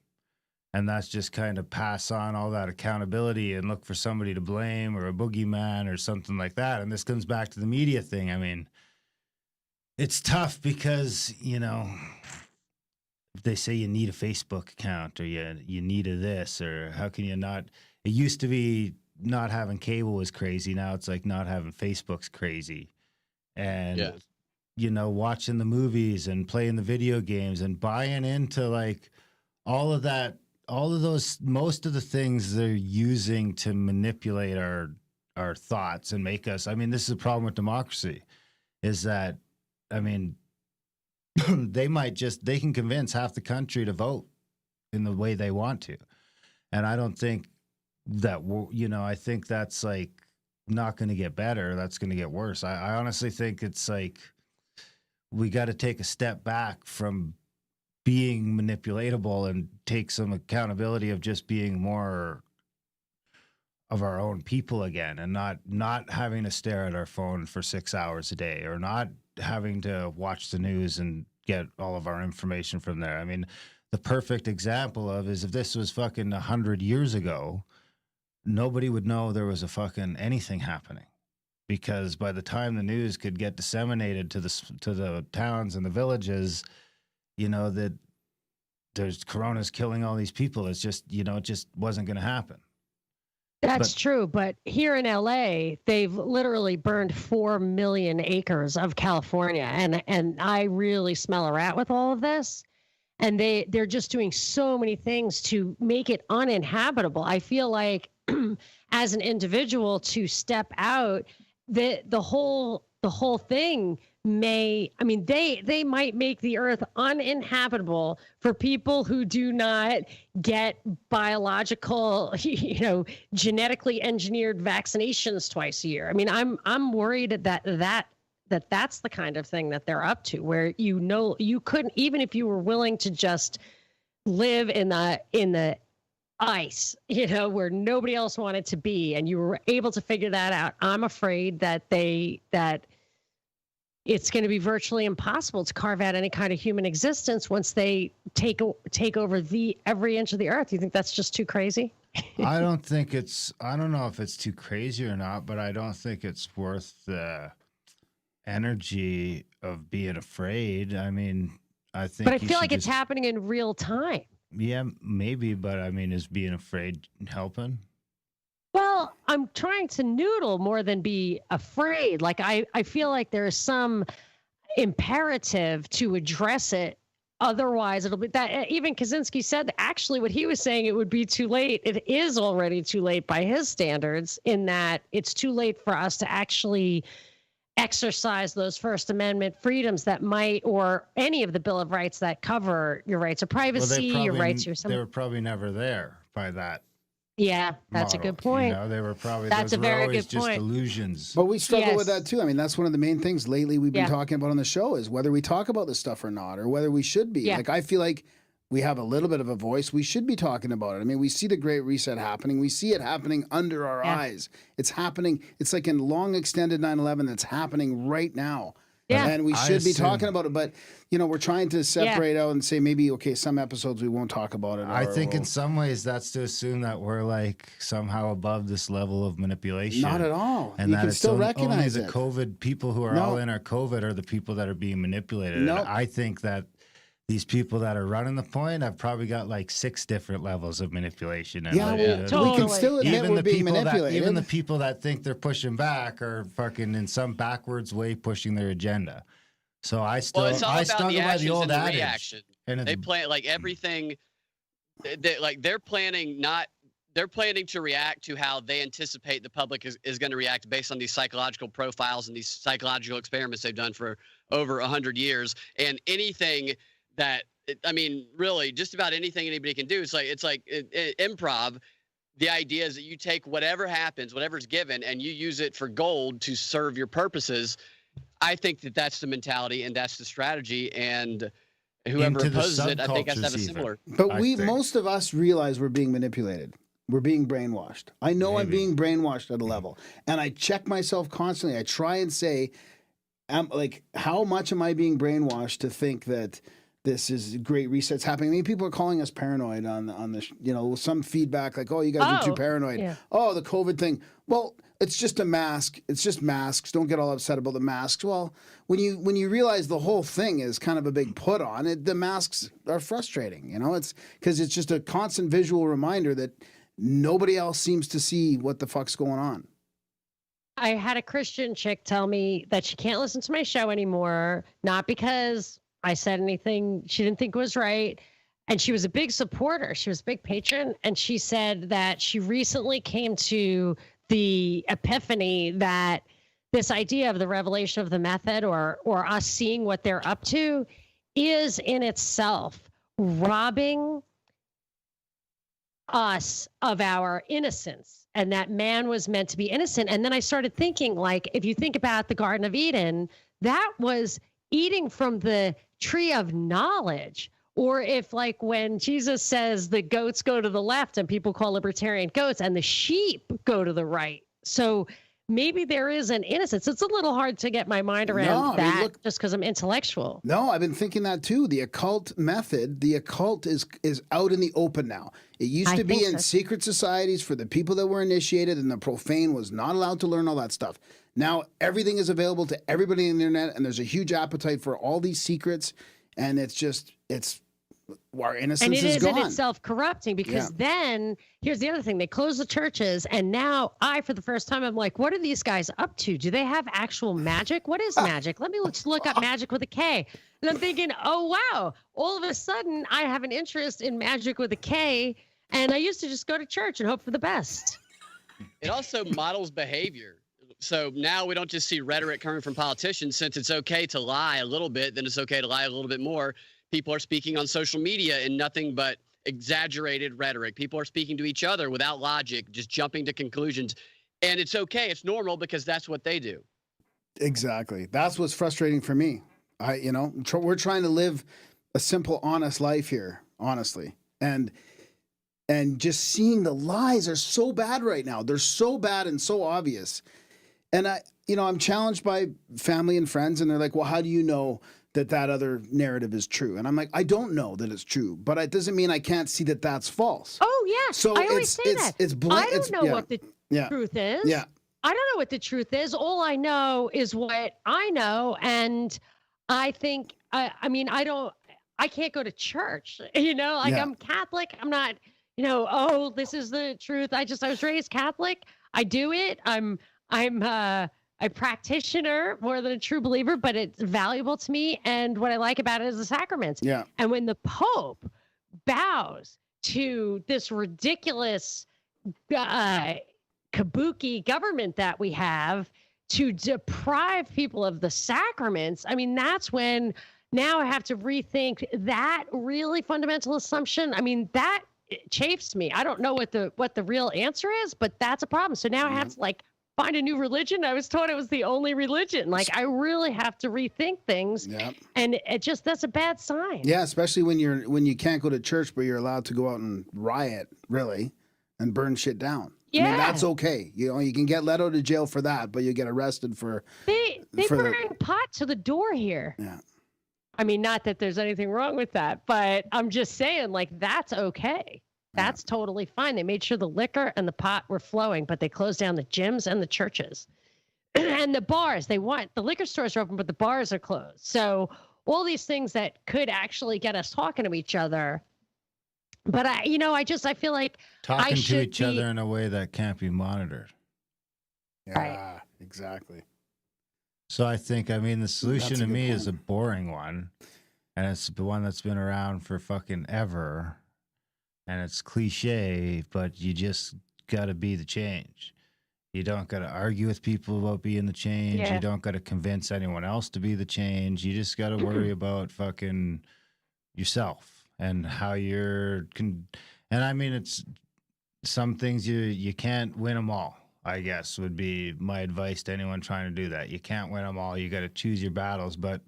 and that's just kind of pass on all that accountability and look for somebody to blame or a boogeyman or something like that. And this comes back to the media thing. I mean, it's tough because, if they say you need a Facebook account or you need a this, or how can you not? It used to be not having cable was crazy. Now it's like not having Facebook's crazy. And, watching the movies and playing the video games and buying into like all of that, most of the things they're using to manipulate our thoughts and make us, I mean, this is a problem with democracy, is that, I mean, they can convince half the country to vote in the way they want to. And I don't think that, I think that's like, not going to get better. That's going to get worse. I honestly think it's like we got to take a step back from being manipulatable and take some accountability of just being more of our own people again, and not having to stare at our phone for 6 hours a day, or not having to watch the news and get all of our information from there. I mean, the perfect example is if this was fucking 100 years ago, nobody would know there was a fucking anything happening, because by the time the news could get disseminated to the towns and the villages, that there's corona's killing all these people. It's just, it just wasn't going to happen. That's true. But here in LA, they've literally burned 4 million acres of California. And I really smell a rat with all of this. And they're just doing so many things to make it uninhabitable. I feel like as an individual to step out, the whole thing they might make the earth uninhabitable for people who do not get biological, genetically engineered vaccinations twice a year. I mean, I'm worried that's the kind of thing that they're up to, where you couldn't, even if you were willing to just live in the ice, where nobody else wanted to be, and you were able to figure that out. I'm afraid that it's going to be virtually impossible to carve out any kind of human existence once they take over every inch of the earth. You think that's just too crazy? I don't know if it's too crazy or not, but I don't think it's worth the energy of being afraid. I mean, I think. But I feel like it's happening in real time. Yeah, maybe, but I mean, is being afraid helping? Well, I'm trying to noodle more than be afraid. Like I feel like there is some imperative to address it. Otherwise, it'll be that. Even Kaczynski said that actually what he was saying, it would be too late. It is already too late by his standards, in that it's too late for us to actually exercise those First Amendment freedoms that might, or any of the Bill of Rights that cover your rights of privacy, your rights to They were probably never there by that. Yeah, that's model. A good point. They were probably that's a very good just point. illusions. But we struggle with that too. I mean, that's one of the main things lately we've been talking about on the show, is whether we talk about this stuff or not, or whether we should be. Like, I feel like we have a little bit of a voice. We should be talking about it. I mean, we see the Great Reset happening. We see it happening under our eyes. It's happening. It's like in long extended 9/11 that's happening right now. Yeah. And we should be talking about it. But, we're trying to separate out and say maybe, okay, some episodes we won't talk about it. I think in some ways that's to assume that we're like somehow above this level of manipulation. Not at all. And you can still recognize only the COVID people who are all in our COVID are the people that are being manipulated. No. And I think that these people that are running the point have probably got like 6 different levels of manipulation. And totally. We can still admit we're being manipulated. Even the people that think they're pushing back are fucking in some backwards way pushing their agenda. So I struggle by the old adage. Reaction. And they plan like everything. They're planning to react to how they anticipate the public is going to react based on these psychological profiles and these psychological experiments they've done for over 100 years. And anything that, I mean, really, just about anything anybody can do. It's like improv. The idea is that you take whatever happens, whatever's given, and you use it for gold to serve your purposes. I think that's the mentality and that's the strategy. And whoever opposes it, I think has to have a similar. But most of us realize we're being manipulated. We're being brainwashed. I know I'm being brainwashed at a level, and I check myself constantly. I try and say, how much am I being brainwashed to think that this is Great Reset's happening? I mean, people are calling us paranoid on the, some feedback like, oh, you guys are too paranoid. Yeah. Oh, the COVID thing. Well, it's just a mask. It's just masks. Don't get all upset about the masks. Well, when you realize the whole thing is kind of a big put on it, the masks are frustrating. It's because it's just a constant visual reminder that nobody else seems to see what the fuck's going on. I had a Christian chick tell me that she can't listen to my show anymore, not because I said anything she didn't think was right. And she was a big supporter. She was a big patron. And she said that she recently came to the epiphany that this idea of the revelation of the method, or us seeing what they're up to, is in itself robbing us of our innocence, and that man was meant to be innocent. And then I started thinking, like, if you think about the Garden of Eden, that was eating from the tree of knowledge. Or if, like, when Jesus says the goats go to the left and people call libertarian goats, and the sheep go to the right. So maybe there is an innocence. It's a little hard to get my mind around just because I'm intellectual. No, I've been thinking that too. The occult method, the occult is out in the open now. It used to be in secret societies for the people that were initiated, and the profane was not allowed to learn all that stuff. Now everything is available to everybody on the internet, and there's a huge appetite for all these secrets, and our innocence is gone. And it is in itself corrupting, because then here's the other thing. They close the churches, and now for the first time, I'm like, what are these guys up to? Do they have actual magic? What is magic? Let me look up magic with a K. And I'm thinking, oh, wow, all of a sudden I have an interest in magic with a K, and I used to just go to church and hope for the best. It also models behavior. So now we don't just see rhetoric coming from politicians. Since it's okay to lie a little bit, then it's okay to lie a little bit more. People are speaking on social media in nothing but exaggerated rhetoric. People are speaking to each other without logic, just jumping to conclusions. And it's okay. It's normal, because that's what they do. Exactly. That's what's frustrating for me. We're trying to live a simple, honest life here, honestly. And just seeing the lies are so bad right now. They're so bad and so obvious. And I'm challenged by family and friends, and they're like, well, how do you know that other narrative is true. And I'm like, I don't know that it's true, but it doesn't mean I can't see that that's false. Oh, yes. So I always say that. I don't know what the truth is. Yeah. I don't know what the truth is. All I know is what I know. And I think, I can't go to church, I'm Catholic. I'm not, this is the truth. I was raised Catholic. I do it. I'm a practitioner more than a true believer, but it's valuable to me. And what I like about it is the sacraments. Yeah. And when the Pope bows to this ridiculous kabuki government that we have to deprive people of the sacraments, I mean, that's when now I have to rethink that really fundamental assumption. I mean, that chafes me. I don't know what the real answer is, but that's a problem. So now I have to find a new religion. I was told it was the only religion. I really have to rethink things. Yep. And that's a bad sign. Yeah, especially when you can't go to church, but you're allowed to go out and riot, really, and burn shit down. Yeah. I mean, that's okay. You can get let out of jail for that, but you get arrested for... They bring pot to the door here. Yeah. I mean, not that there's anything wrong with that, but I'm just saying, that's okay. That's totally fine. They made sure the liquor and the pot were flowing, but they closed down the gyms and the churches and the bars. The liquor stores are open, but the bars are closed. So all these things that could actually get us talking to each other. But I feel like talking to each other in a way that can't be monitored. Yeah, right. Exactly. So I think, the solution to me is a boring one, and it's the one that's been around for fucking ever. And it's cliche, but you just got to be the change. You don't got to argue with people about being the change. Yeah. You don't got to convince anyone else to be the change. You just got to worry about fucking yourself and how it's some things you can't win them all, I guess, would be my advice to anyone trying to do that. You can't win them all. You got to choose your battles, but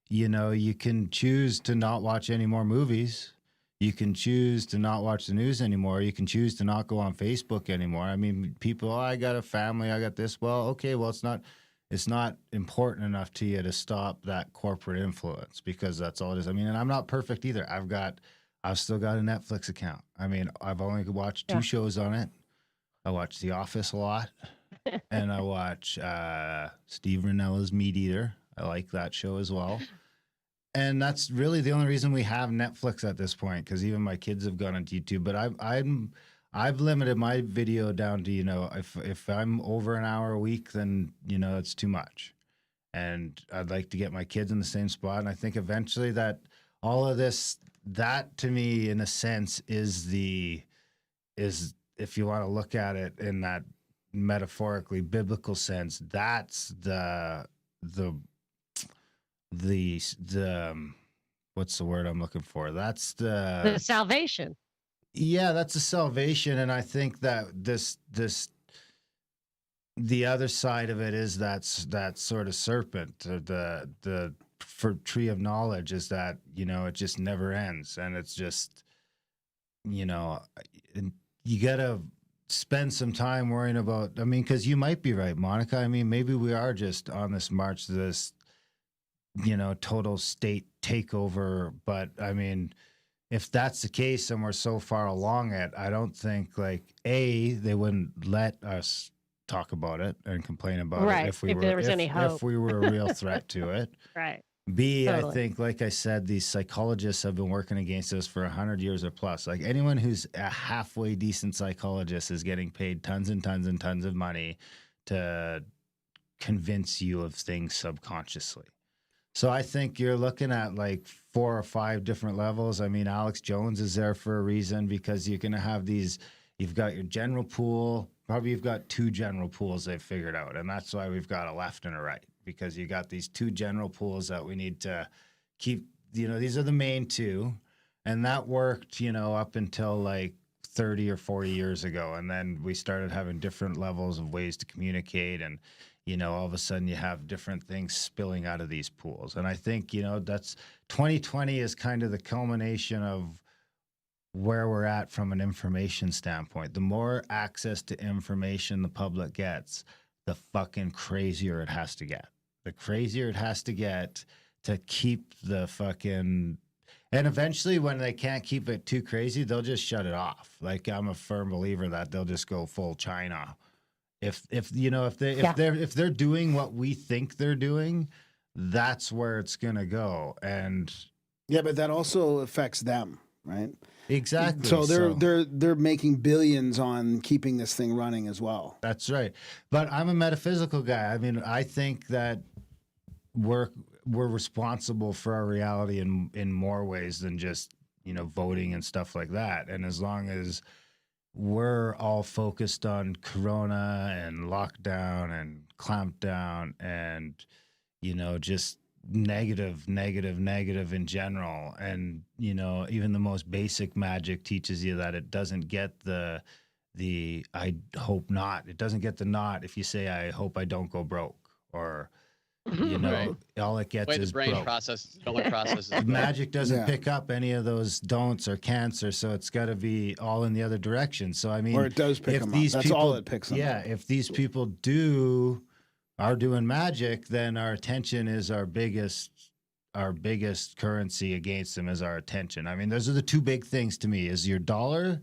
you can choose to not watch any more movies. You can choose to not watch the news anymore. You can choose to not go on Facebook anymore. I mean, people, I got a family, I got this. Well, okay, well, it's not important enough to you to stop that corporate influence, because that's all it is. I mean, and I'm not perfect either. I've still got a Netflix account. I mean, I've only watched 2 shows on it. I watch The Office a lot, and I watch Steve Rinella's Meat Eater. I like that show as well. And that's really the only reason we have Netflix at this point, because even my kids have gone on YouTube. But I've limited my video down to, if I'm over an hour a week, then it's too much. And I'd like to get my kids in the same spot. And I think eventually that all of this, that to me, in a sense, is if you want to look at it in that metaphorically biblical sense, that's the what's the word I'm looking for? That's the salvation. Yeah, that's the salvation. And I think that the other side of it is that sort of serpent, the tree of knowledge, is that, it just never ends. And it's just, you got to spend some time worrying about, because you might be right, Monica. Maybe we are just on this march to this, total state takeover. But if that's the case and we're so far along it, I don't think they wouldn't let us talk about it and complain about it if there was any hope. If we were a real threat to it. Right. B, totally. I think, like I said, these psychologists have been working against us for 100 years or plus. Anyone who's a halfway decent psychologist is getting paid tons and tons and tons of money to convince you of things subconsciously. So I think you're looking at 4 or 5 different levels. Alex Jones is there for a reason, because you're going to have these, you've got your general pool, probably you've got 2 general pools they've figured out. And that's why we've got a left and a right, because you got these 2 general pools that we need to keep, these are the main 2. And that worked, up until 30 or 40 years ago. And then we started having different levels of ways to communicate, and all of a sudden you have different things spilling out of these pools. And I think, that's 2020 is kind of the culmination of where we're at from an information standpoint. The more access to information the public gets, the fucking crazier it has to get. The crazier it has to get keep the fucking. And eventually, when they can't keep it too crazy, they'll just shut it off. Like, I'm a firm believer that they'll just go full China. If they're doing what we think they're doing, that's where it's gonna go. And yeah, but that also affects them, right? Exactly. So they're making billions on keeping this thing running as well. That's right. But I'm a metaphysical guy. I mean, I think that we're responsible for our reality in more ways than just, voting and stuff like that. And as long as we're all focused on Corona and lockdown and clampdown and, just negative in general. And, even the most basic magic teaches you that it doesn't get the I hope not. It doesn't get the not if you say, I hope I don't go broke, or, right. All it gets is the brain broke. processes. Magic doesn't pick up any of those don'ts or cancer, so it's got to be all in the other direction. So I mean, or it does pick them up. That's all it picks them up. Yeah, if these people are doing magic, then our attention is our biggest currency against them is our attention. I mean, those are the two big things to me: is your dollar,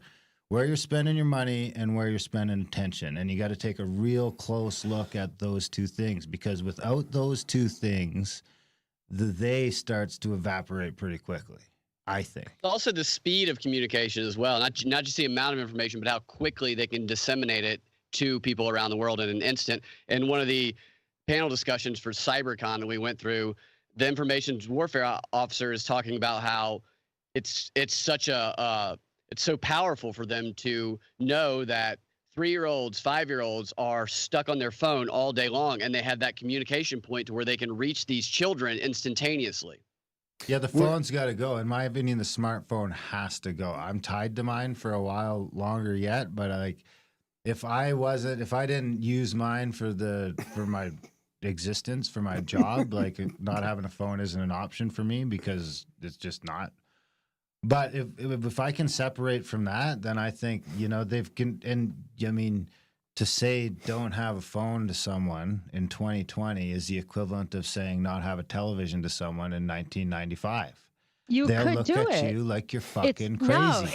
where you're spending your money, and where you're spending attention. And you got to take a real close look at those two things, because without those two things, the they starts to evaporate pretty quickly, I think. Also the speed of communication as well, not just the amount of information, but how quickly they can disseminate it to people around the world in an instant. And one of the panel discussions for CyberCon that we went through, the information warfare officer is talking about how it's such a it's so powerful for them to know that 3-year-olds, 5-year-olds are stuck on their phone all day long, and they have that communication point to where they can reach these children instantaneously. Yeah, the phone's got to go. In my opinion, the smartphone has to go. I'm tied to mine for a while longer yet, but if I didn't use mine for my existence, for my job, like not having a phone isn't an option for me, because it's just not. But if I can separate from that, then I think, to say don't have a phone to someone in 2020 is the equivalent of saying not have a television to someone in 1995. They'll look do at it. you like you're fucking crazy. No,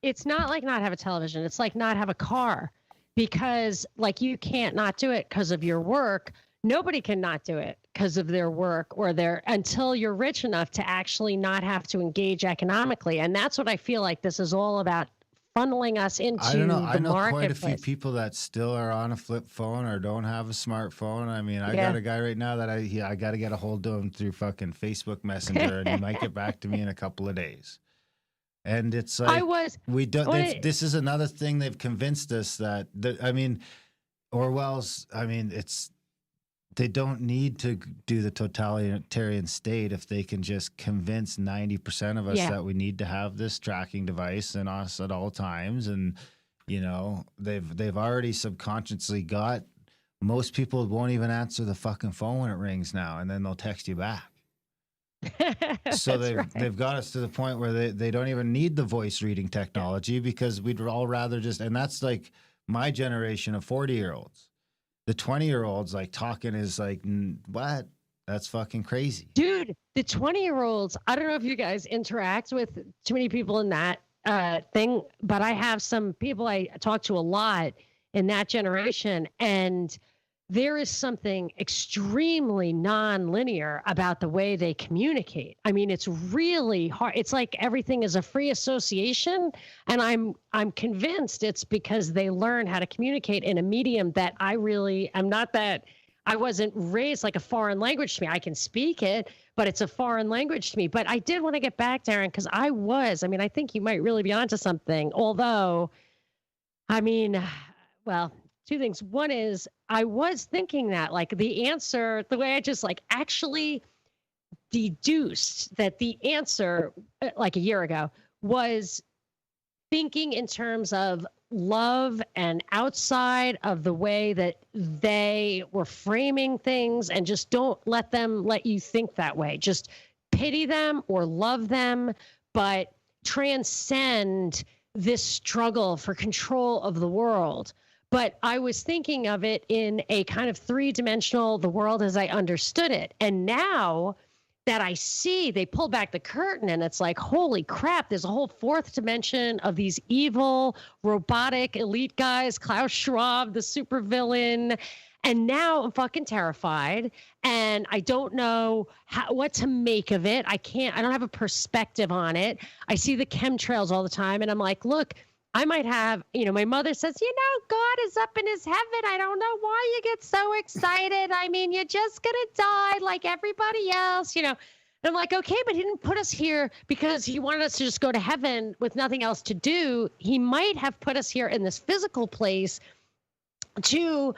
it's not like not have a television. It's like not have a car, because like you can't not do it because of your work. Nobody can not do it because of their work or until you're rich enough to actually not have to engage economically. And that's what I feel like this is all about, funneling us into I don't know. the I know marketplace. Quite a few people that still are on a flip phone or don't have a smartphone. I mean, I got a guy right now that I got to get a hold of him through fucking Facebook Messenger, and he might get back to me in a couple of days. And it's like this is another thing they've convinced us that Orwell's. I mean, they don't need to do the totalitarian state if they can just convince 90% of us that we need to have this tracking device in us at all times. And, they've already subconsciously got, most people won't even answer the fucking phone when it rings now, and then they'll text you back. So they've got us to the point where they don't even need the voice reading technology, because we'd all rather just, and that's like my generation of 40-year-olds. The 20-year-olds talking is like, what? That's fucking crazy. Dude, the 20-year-olds, I don't know if you guys interact with too many people in that thing, but I have some people I talk to a lot in that generation, and there is something extremely non-linear about the way they communicate. I mean, it's really hard. It's like everything is a free association, and I'm convinced it's because they learn how to communicate in a medium that I really am not that. I wasn't raised like a foreign language to me. I can speak it, but it's a foreign language to me. But I did want to get back, Darren, because I think you might really be onto something. Although, two things. One is I was thinking that the answer, the way I just actually deduced that the answer a year ago was thinking in terms of love and outside of the way that they were framing things, and just don't let you think that way. Just pity them or love them, but transcend this struggle for control of the world. But I was thinking of it in a kind of 3-dimensional, the world as I understood it. And now that I see, they pull back the curtain and it's like, holy crap, there's a whole fourth dimension of these evil, robotic elite guys, Klaus Schwab, the supervillain. And now I'm fucking terrified and I don't know what to make of it. I don't have a perspective on it. I see the chemtrails all the time and I'm like, look, I might have, my mother says, God is up in his heaven. I don't know why you get so excited. I mean, you're just going to die like everybody else, And I'm like, okay, but he didn't put us here because he wanted us to just go to heaven with nothing else to do. He might have put us here in this physical place to,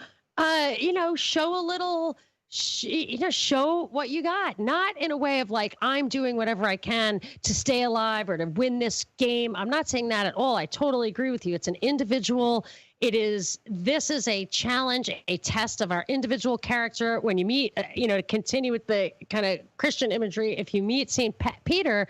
show a little, show what you got, not in a way of like, I'm doing whatever I can to stay alive or to win this game. I'm not saying that at all. I totally agree with you. It's an individual. This is a challenge, a test of our individual character. When you meet, to continue with the kind of Christian imagery, if you meet St. Peter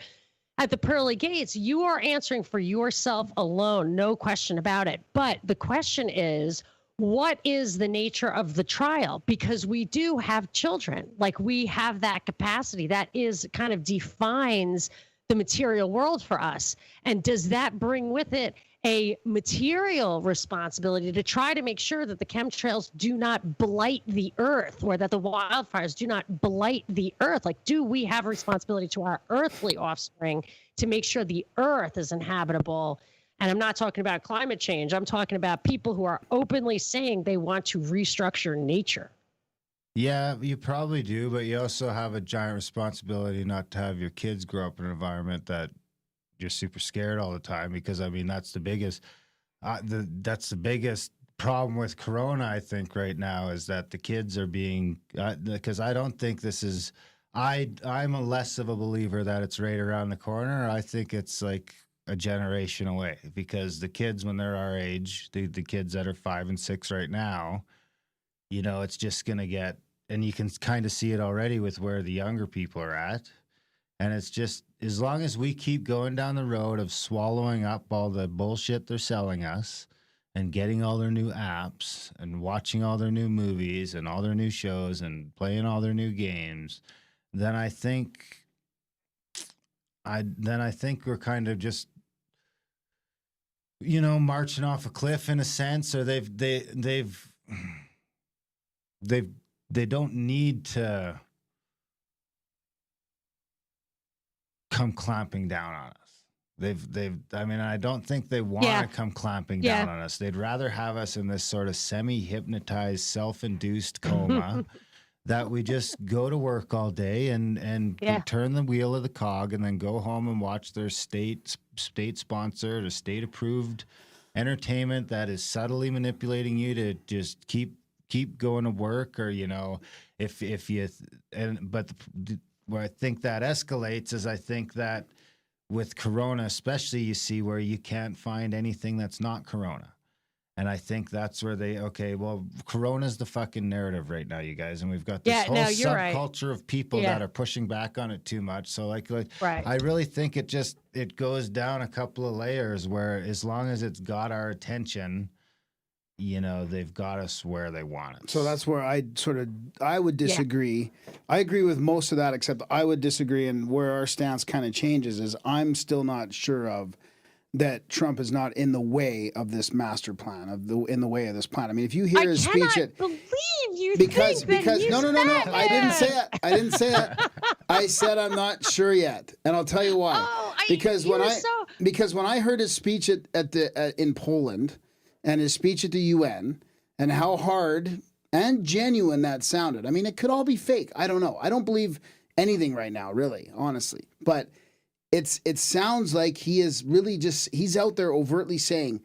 at the pearly gates, you are answering for yourself alone. No question about it. But the question is, what is the nature of the trial? Because we do have children, like we have that capacity that is kind of defines the material world for us. And does that bring with it a material responsibility to try to make sure that the chemtrails do not blight the earth or that the wildfires do not blight the earth? Like, do we have a responsibility to our earthly offspring to make sure the earth is inhabitable? And I'm not talking about climate change. I'm talking about people who are openly saying they want to restructure nature. Yeah, you probably do, but you also have a giant responsibility not to have your kids grow up in an environment that you're super scared all the time. Because I mean, that's the biggest problem with Corona. I think right now is that the kids are being because I don't think this is. I'm a less of a believer that it's right around the corner. I think it's like a generation away, because the kids, when they're our age, the kids that are 5 and 6 right now, it's just going to get, and you can kind of see it already with where the younger people are at. And it's just, as long as we keep going down the road of swallowing up all the bullshit they're selling us and getting all their new apps and watching all their new movies and all their new shows and playing all their new games, then I think we're kind of just, marching off a cliff in a sense, or they don't need to come clamping down on us. I don't think they want to come clamping down on us. They'd rather have us in this sort of semi-hypnotized, self-induced coma that we just go to work all day and turn the wheel of the cog and then go home and watch their state-sponsored or state-approved entertainment that is subtly manipulating you to just keep going to work, or where I think that escalates is I think that with Corona especially, you see where you can't find anything that's not Corona. And I think that's where Corona's the fucking narrative right now, you guys. And we've got this whole subculture of people that are pushing back on it too much. So I really think it goes down a couple of layers where as long as it's got our attention, they've got us where they want us. So that's where I would disagree. Yeah. I agree with most of that, except I would disagree. And where our stance kind of changes is I'm still not sure of that Trump is not in the way of this master plan, in the way of this plan. I mean, if you hear his speech, I cannot believe you because no, I didn't say it. I didn't say it. I said I'm not sure yet, and I'll tell you why. Because when I heard his speech in Poland, and his speech at the UN, and how hard and genuine that sounded. I mean, it could all be fake. I don't know. I don't believe anything right now, really, honestly, but. It sounds like he is really he's out there overtly saying,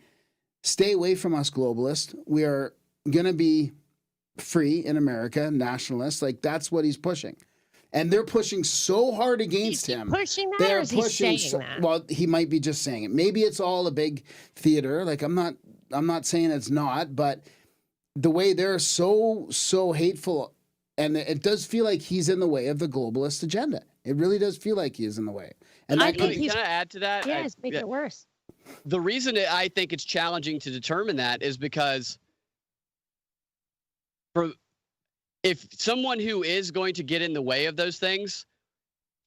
stay away from us globalists. We are going to be free in America, nationalists. Like, that's what he's pushing. And they're pushing so hard against him. Pushing that, or is he saying that? Well, he might be just saying it. Maybe it's all a big theater. Like, I'm not saying it's not, but the way they're so hateful, and it does feel like he's in the way of the globalist agenda. It really does feel like he is in the way. And can I add to that? Yeah, it's making it worse. The reason I think it's challenging to determine that is because if someone who is going to get in the way of those things,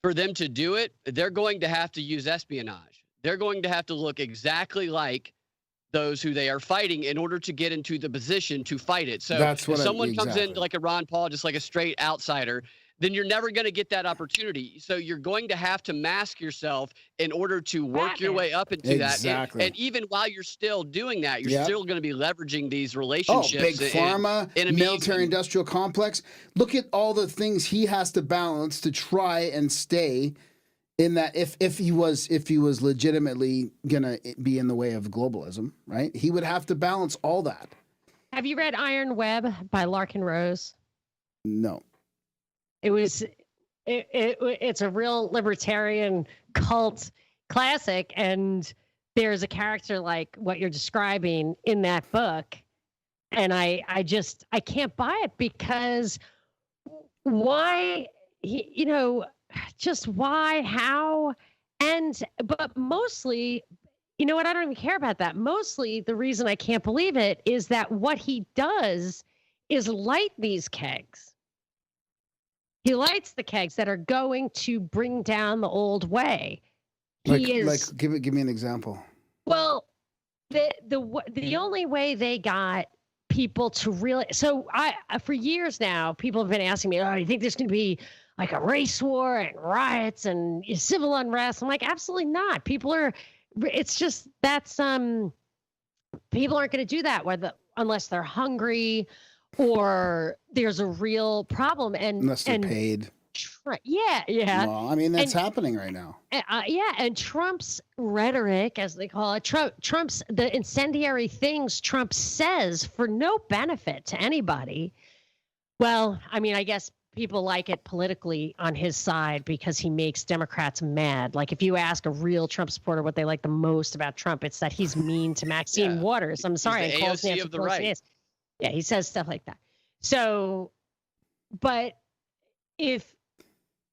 for them to do it, they're going to have to use espionage. They're going to have to look exactly like those who they are fighting in order to get into the position to fight it. So if someone comes in like a Ron Paul, just like a straight outsider, then you're never going to get that opportunity. So you're going to have to mask yourself in order to work your way up into that. And even while you're still doing that, you're still going to be leveraging these relationships. Big pharma, military-industrial complex. Look at all the things he has to balance to try and stay in that. If he was legitimately going to be in the way of globalism, right? He would have to balance all that. Have you read Iron Web by Larkin Rose? No. It's a real libertarian cult classic, and there's a character like what you're describing in that book, and I can't buy it because why, just why, how, but mostly, you know what, I don't even care about that. Mostly the reason I can't believe it is that what he does is light these kegs. He lights the kegs that are going to bring down the old way. Give me an example. Well, the only way they got people to really, so for years now, people have been asking me, oh, do you think there's going to be like a race war and riots and civil unrest? I'm like, absolutely not. People aren't going to do that unless they're hungry or there's a real problem, unless they're paid. Yeah. Well, I mean, that's happening right now. And Trump's rhetoric, as they call it, Trump's the incendiary things Trump says for no benefit to anybody. Well, I mean, I guess people like it politically on his side because he makes Democrats mad. Like if you ask a real Trump supporter what they like the most about Trump, it's that he's mean to Maxine Waters. I'm sorry, he's the AOC of the right. Yeah, he says stuff like that. So, but if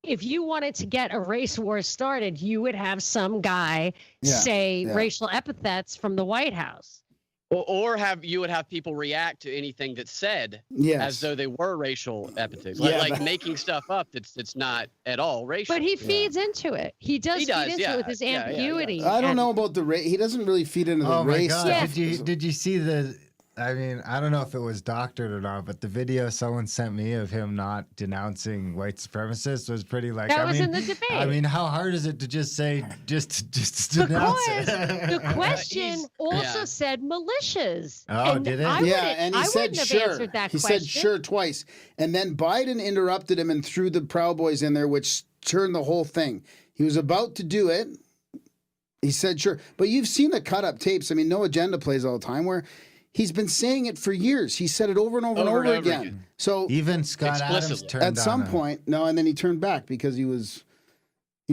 you wanted to get a race war started, you would have some guy say racial epithets from the White House. Or you would have people react to anything that's said as though they were racial epithets, like making stuff up that's not at all racial. But he feeds into it. He does feed into it with his ambiguity. I don't know about the race. He doesn't really feed into the race. Oh my God! Did you see the? I mean, I don't know if it was doctored or not, but the video someone sent me of him not denouncing white supremacists was pretty like. That was in the debate. I mean, how hard is it to just say just denounce it? The question also said militias. Oh, did it? And he said sure. He said sure twice, and then Biden interrupted him and threw the Proud Boys in there, which turned the whole thing. He was about to do it. He said sure, but you've seen the cut up tapes. I mean, No Agenda plays all the time where. He's been saying it for years. He said it over and over again. So even Scott Adams turned at some point, and then he turned back because he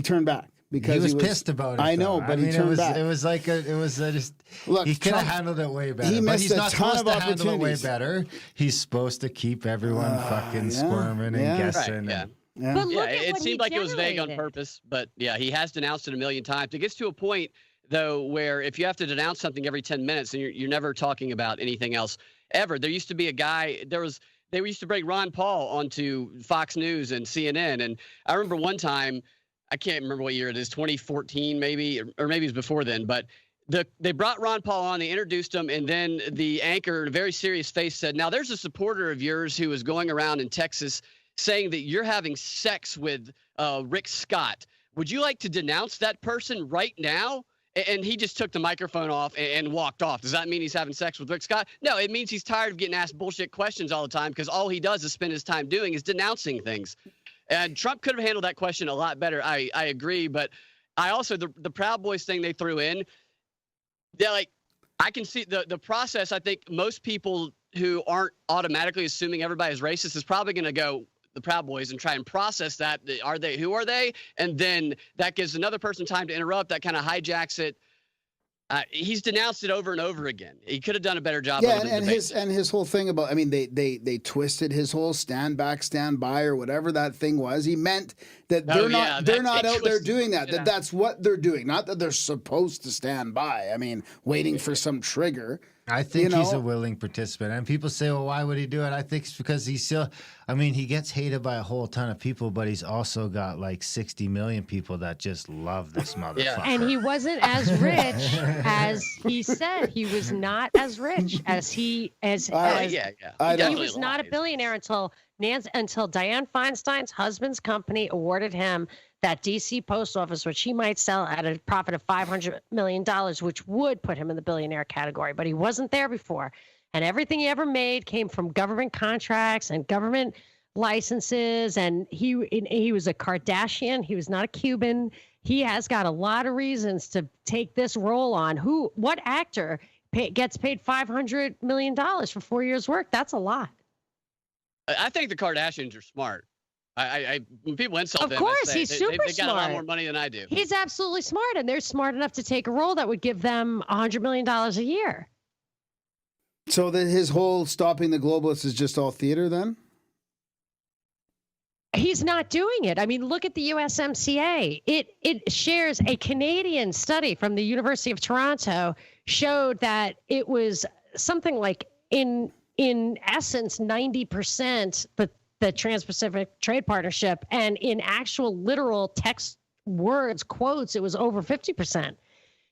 turned back because he was pissed about it. I know, but he turned back. It was just look. He could have handled it way better. He missed a ton of opportunities. Handle it way better. He's supposed to keep everyone fucking squirming and guessing. Right, But it seemed like it was vague on purpose, but he has denounced it a million times. It gets to a point though, where if you have to denounce something every 10 minutes and you're never talking about anything else ever. There used to be a guy, they used to bring Ron Paul onto Fox News and CNN. And I remember one time, I can't remember what year it is, 2014 maybe, or maybe it was before then, but they brought Ron Paul on, they introduced him, and then the anchor, in a very serious face, said, now there's a supporter of yours who is going around in Texas saying that you're having sex with Rick Scott. Would you like to denounce that person right now? And he just took the microphone off and walked off. Does that mean he's having sex with Rick Scott? No, it means he's tired of getting asked bullshit questions all the time because all he does is spend his time doing is denouncing things. And Trump could have handled that question a lot better. I agree. But I also, the Proud Boys thing they threw in, they're like, I can see the process. I think most people who aren't automatically assuming everybody's racist is probably going to go, the Proud Boys, and try and process that. Who are they? And then that gives another person time to interrupt. That kind of hijacks it. He's denounced it over and over again. He could have done a better job. Yeah, and his whole thing about, I mean, they twisted his whole stand back, stand by, or whatever that thing was. He meant that they're not out there doing that. That's what they're doing. Not that they're supposed to stand by. I mean, waiting for some trigger. I think he's a willing participant. And people say, well, why would he do it? I think it's because he's still, I mean, he gets hated by a whole ton of people, but he's also got like 60 million people that just love this motherfucker. Yeah. And he wasn't as rich as he said. He was not as rich as he was not a billionaire until Dianne Feinstein's husband's company awarded him that DC post office, which he might sell at a profit of $500 million, which would put him in the billionaire category. But he wasn't there before. And everything he ever made came from government contracts and government licenses. And he was a Kardashian. He was not a Cuban. He has got a lot of reasons to take this role on. What actor gets paid $500 million for 4 years' work? That's a lot. I think the Kardashians are smart. When people insult them, of course, he's super smart. They got a lot more money than I do. He's absolutely smart, and they're smart enough to take a role that would give them $100 million a year. So that his whole stopping the globalists is just all theater then? He's not doing it. I mean, look at the USMCA. It shares a Canadian study from the University of Toronto showed that it was something like in essence 90%, but the Trans-Pacific Trade Partnership, and in actual literal text words, quotes, it was over 50%.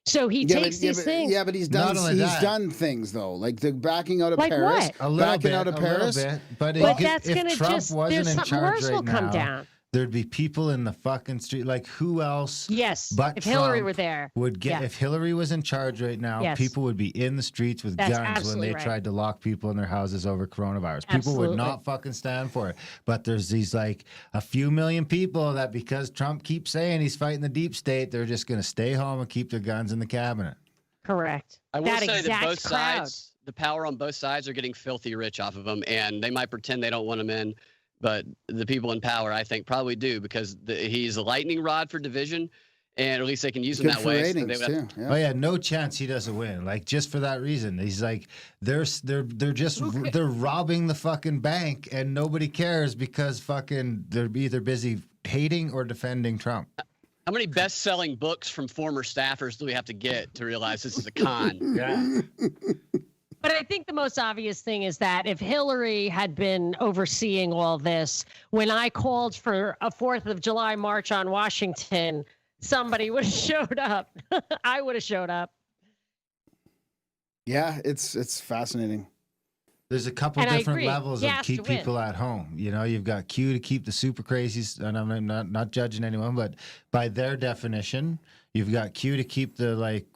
So he takes these things. Yeah, but he's done things though, like the backing out of like Paris. What? Backing out of Paris. But that's going to just, there's something worse will come down. There'd be people in the fucking street. Like who else? Yes. But if Hillary were there, would get if Hillary was in charge right now, people would be in the streets with guns when they tried to lock people in their houses over coronavirus. People would not fucking stand for it. But there's these like a few million people that because Trump keeps saying he's fighting the deep state, they're just going to stay home and keep their guns in the cabinet. Correct. I will say that both sides, the power on both sides are getting filthy rich off of them, and they might pretend they don't want them in. But the people in power, I think, probably do because he's a lightning rod for division, and at least they can use him that way. Oh yeah, no chance he doesn't win. Like just for that reason, he's like they're robbing the fucking bank, and nobody cares because fucking they're either busy hating or defending Trump. How many best-selling books from former staffers do we have to get to realize this is a con? Yeah. But I think the most obvious thing is that if Hillary had been overseeing all this, when I called for a 4th of July march on Washington, somebody would have showed up. I would have showed up. Yeah, it's fascinating. There's a couple different levels of keep people at home. You know, you've got Q to keep the super crazies, and I'm not judging anyone, but by their definition, you've got Q to keep the like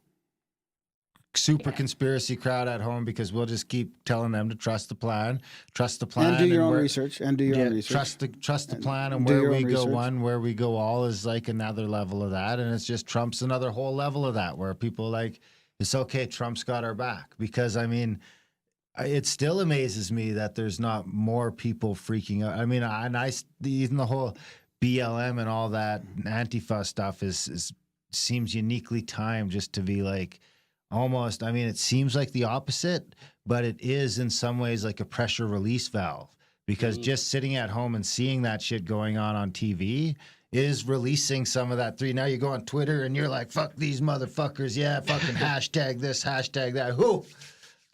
super conspiracy crowd at home because we'll just keep telling them to trust the plan, and do your own research, trust the plan, and where we go where we go all is like another level of that, and it's just Trump's another whole level of that where people like it's okay, Trump's got our back because I mean. It still amazes me that there's not more people freaking out. I mean, even the whole BLM and all that Antifa stuff seems uniquely timed just to be like almost. I mean, it seems like the opposite, but it is in some ways like a pressure release valve because just sitting at home and seeing that shit going on TV is releasing some of that. Now you go on Twitter and you're like, "Fuck these motherfuckers!" Yeah, fucking hashtag this, hashtag that. Whoo.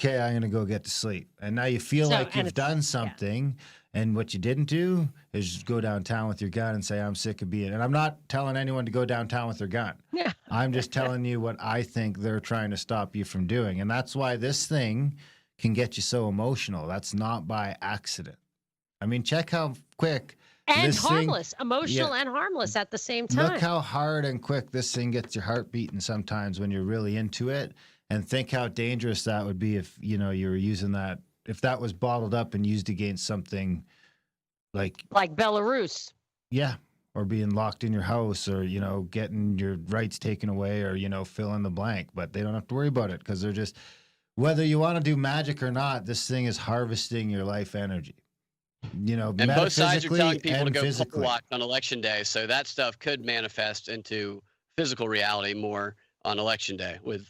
Okay, I'm going to go get to sleep. And now you feel like you've done something, and what you didn't do is just go downtown with your gun and say, I'm sick of being. And I'm not telling anyone to go downtown with their gun. Yeah. I'm just telling you what I think they're trying to stop you from doing. And that's why this thing can get you so emotional. That's not by accident. I mean, check how quick. And harmless, emotional and harmless at the same time. Look how hard and quick this thing gets your heart beating sometimes when you're really into it. And think how dangerous that would be if, you know, you were using that, if that was bottled up and used against something like Belarus. Yeah. Or being locked in your house or, you know, getting your rights taken away or, you know, fill in the blank. But they don't have to worry about it because they're just, whether you want to do magic or not, this thing is harvesting your life energy. You know, and both sides are telling people to go poll watch on election day. So that stuff could manifest into physical reality more on election day with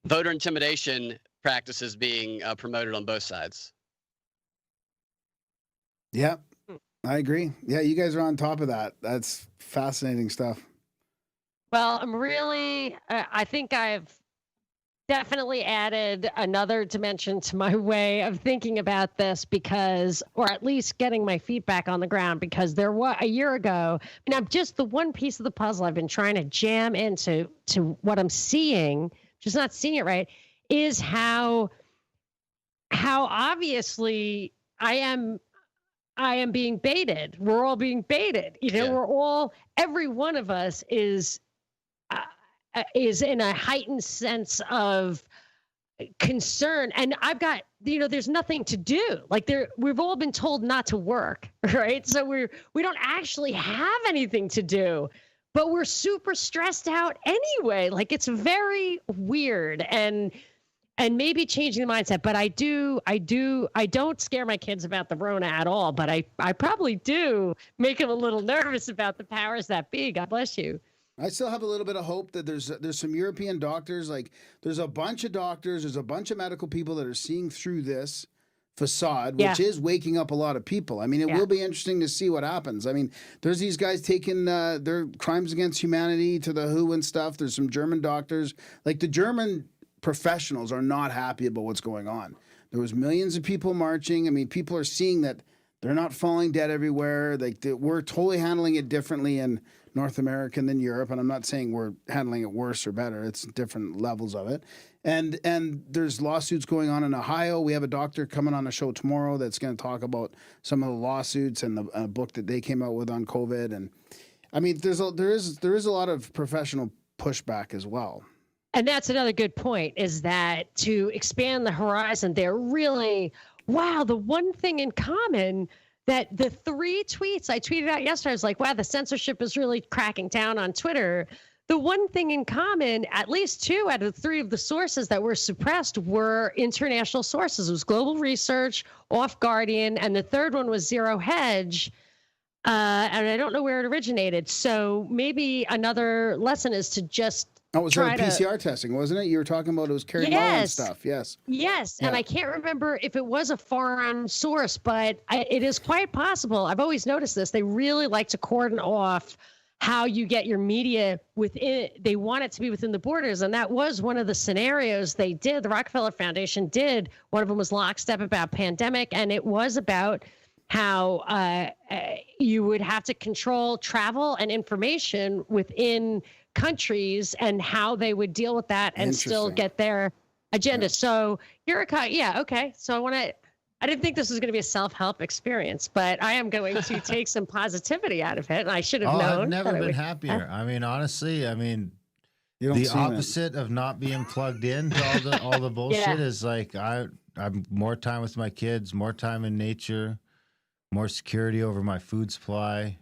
voter intimidation practices being promoted on both sides. Yeah, I agree. Yeah, you guys are on top of that. That's fascinating stuff. Well, I'm really, I think I've definitely added another dimension to my way of thinking about this because, or at least getting my feet back on the ground, because there was a year ago, and I'm just the one piece of the puzzle I've been trying to jam into what I'm seeing, just not seeing it right, is how obviously I am being baited. We're all being baited. Every one of us is in a heightened sense of concern. And I've got, there's nothing to do. Like we've all been told not to work, right? So we don't actually have anything to do, but we're super stressed out anyway. Like it's very weird and maybe changing the mindset. But I don't scare my kids about the Rona at all, but I probably do make them a little nervous about the powers that be. God bless you. I still have a little bit of hope that there's some European doctors, like there's a bunch of doctors, there's a bunch of medical people that are seeing through this facade, which is waking up a lot of people. I mean, it will be interesting to see what happens. I mean, there's these guys taking their crimes against humanity to the WHO and stuff. There's some German doctors. Like the German professionals are not happy about what's going on. There was millions of people marching. I mean, people are seeing that they're not falling dead everywhere. Like we're totally handling it differently in North America than Europe, and I'm not saying we're handling it worse or better. It's different levels of it. And there's lawsuits going on in Ohio. We have a doctor coming on the show tomorrow that's going to talk about some of the lawsuits and the book that they came out with on COVID. And I mean, there is a lot of professional pushback as well. And that's another good point, is that to expand the horizon, they're really, wow, the one thing in common that the 3 tweets I tweeted out yesterday, I was like, wow, the censorship is really cracking down on Twitter. The one thing in common, at least 2 out of 3 of the sources that were suppressed were international sources. It was Global Research, Off Guardian, and the third one was Zero Hedge. And I don't know where it originated. So maybe another lesson is to just it was PCR testing, wasn't it? You were talking about it was carried on and stuff. Yes. Yes. Yeah. And I can't remember if it was a foreign source, but it is quite possible. I've always noticed this. They really like to cordon off how you get your media within. They want it to be within the borders. And that was one of the scenarios they did. The Rockefeller Foundation did. One of them was Lockstep about pandemic. And it was about how you would have to control travel and information within countries and how they would deal with that and still get their agenda. Yeah. So Grimerica, okay. So I didn't think this was going to be a self-help experience, but I am going to take some positivity out of it. And I should have known. I've never been happier. I mean, honestly, the opposite of not being plugged in to all the bullshit is like I'm more time with my kids, more time in nature, more security over my food supply,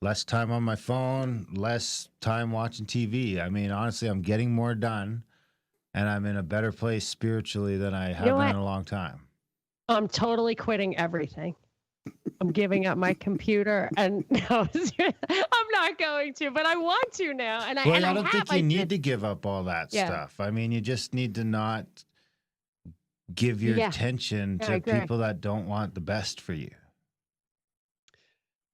less time on my phone, less time watching TV. I mean, honestly, I'm getting more done, and I'm in a better place spiritually than I have been in a long time. I'm totally quitting everything. I'm giving up my computer, and no, I'm not going to, but I want to now. And I don't think you need to give up all that stuff. I mean, you just need to not give your attention to people that don't want the best for you.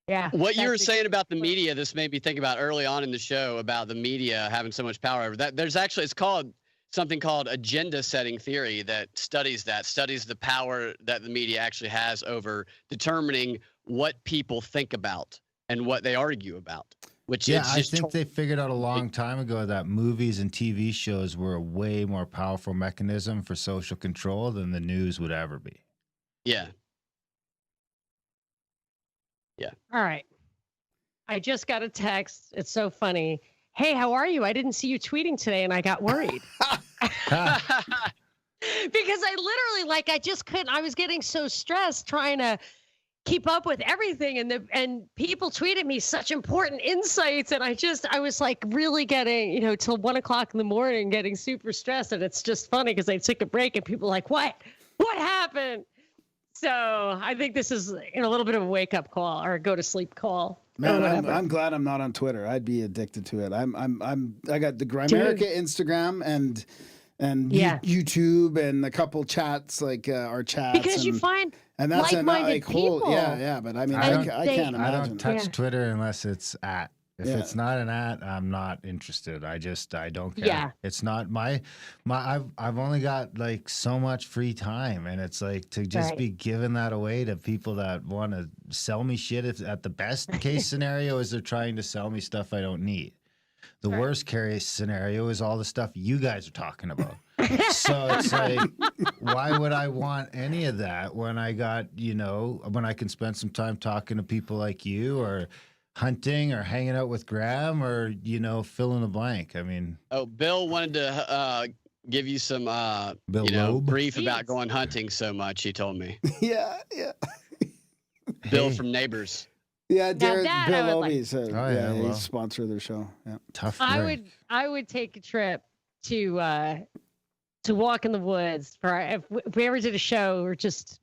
Yeah. What you were saying about the media, this made me think about early on in the show about the media having so much power over that. There's actually, it's called something called agenda setting theory that studies the power that the media actually has over determining what people think about and what they argue about. Which I think they figured out a long time ago that movies and TV shows were a way more powerful mechanism for social control than the news would ever be. Yeah. Yeah. All right. I just got a text. It's so funny. Hey, how are you? I didn't see you tweeting today and I got worried. Because I literally, I just couldn't. I was getting so stressed trying to keep up with everything. And people tweeted me such important insights. And I was like really getting, till 1 o'clock in the morning, getting super stressed. And it's just funny because I took a break and people were like, what happened? So I think this is a little bit of a wake up call or a go to sleep call. Man, I'm glad I'm not on Twitter. I'd be addicted to it. I got the Grimerica Instagram and YouTube and a couple chats our chats. Because you find and that's like-minded people. But I mean, I can't imagine. I don't touch Twitter unless it's at If it's not an ad, I'm not interested. I don't care. Yeah. It's not my I've only got like so much free time, and it's like to just be giving that away to people that want to sell me shit. At the best case scenario is they're trying to sell me stuff I don't need. The worst case scenario is all the stuff you guys are talking about. So it's like, why would I want any of that when I got, when I can spend some time talking to people like you, or hunting, or hanging out with Graham, or, fill in the blank. I mean. Oh, Bill wanted to give you some, brief about going hunting so much, he told me. Yeah. Bill from Neighbors. Yeah, Bill Obie said, he's sponsor of their show. Yeah, tough. I would take a trip to walk in the woods if we ever did a show, or just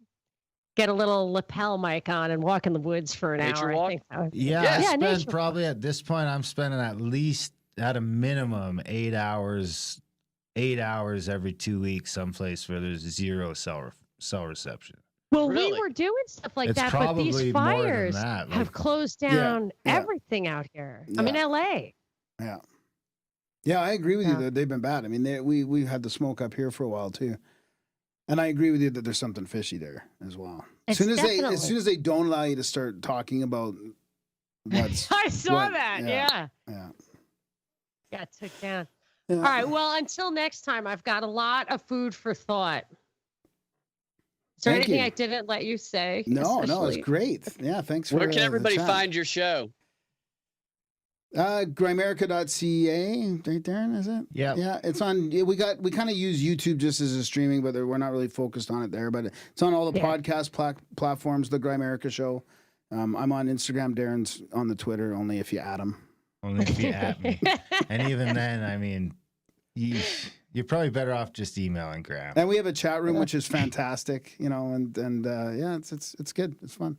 get a little lapel mic on and walk in the woods for an hour. Walk? I think so. I spend probably at this point, I'm spending at least at a minimum 8 hours every 2 weeks, someplace where there's zero cell reception. Well, we were doing stuff like that, but these fires have closed down everything out here. Yeah. I'm in LA. Yeah. Yeah, I agree with you that they've been bad. I mean, we had the smoke up here for a while too. And I agree with you that there's something fishy there as well. As soon as they don't allow you to start talking about what's I saw that. Yeah. Got took down. Yeah. All right. Well, until next time, I've got a lot of food for thought. Is there anything I didn't let you say? No, it's great. Yeah, thanks for Where can everybody find your show? Grimerica.ca, right, Darren, is it? Yeah. Yeah, it's on. We kind of use YouTube just as a streaming, but we're not really focused on it there. But it's on all the podcast platforms. The Grimerica Show. I'm on Instagram. Darren's on the Twitter. Only if you add him. Only if you add me. And even then, I mean, you're probably better off just emailing Graham. And we have a chat room, which is fantastic. And it's good. It's fun.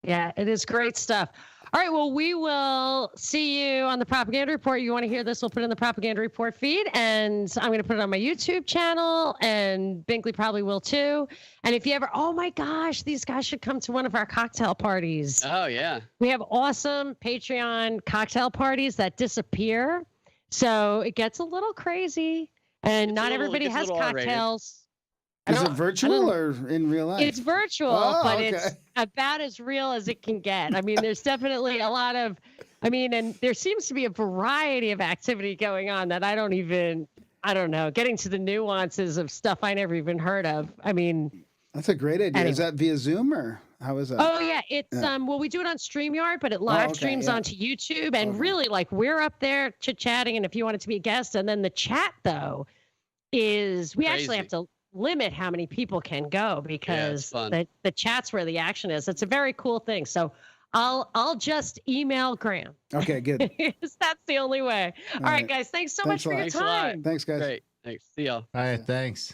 Yeah, it is great stuff. All right, well, we will see you on the Propaganda Report. You want to hear this, we'll put it in the Propaganda Report feed, and I'm going to put it on my YouTube channel, and Binkley probably will too. And if you ever, oh my gosh, these guys should come to one of our cocktail parties. Oh, yeah. We have awesome Patreon cocktail parties that disappear, so it gets a little crazy, and not everybody has cocktails. Is it virtual or in real life? It's virtual, but it's about as real as it can get. I mean, there's definitely a lot of, and there seems to be a variety of activity going on that I don't know, getting to the nuances of stuff I never even heard of. I mean, that's a great idea. Anyway. Is that via Zoom or how is that? Oh yeah. It's, well, we do it on StreamYard, but it live streams onto YouTube, and really we're up there chit-chatting. And if you wanted to be a guest, and then the chat though is we actually have to limit how many people can go, because the chat's where the action is. It's a very cool thing. So I'll just email Graham. Okay, good. That's the only way. All right, guys. Thanks so much for your time. Thanks, guys. Great. Thanks. See y'all. All right. Thanks.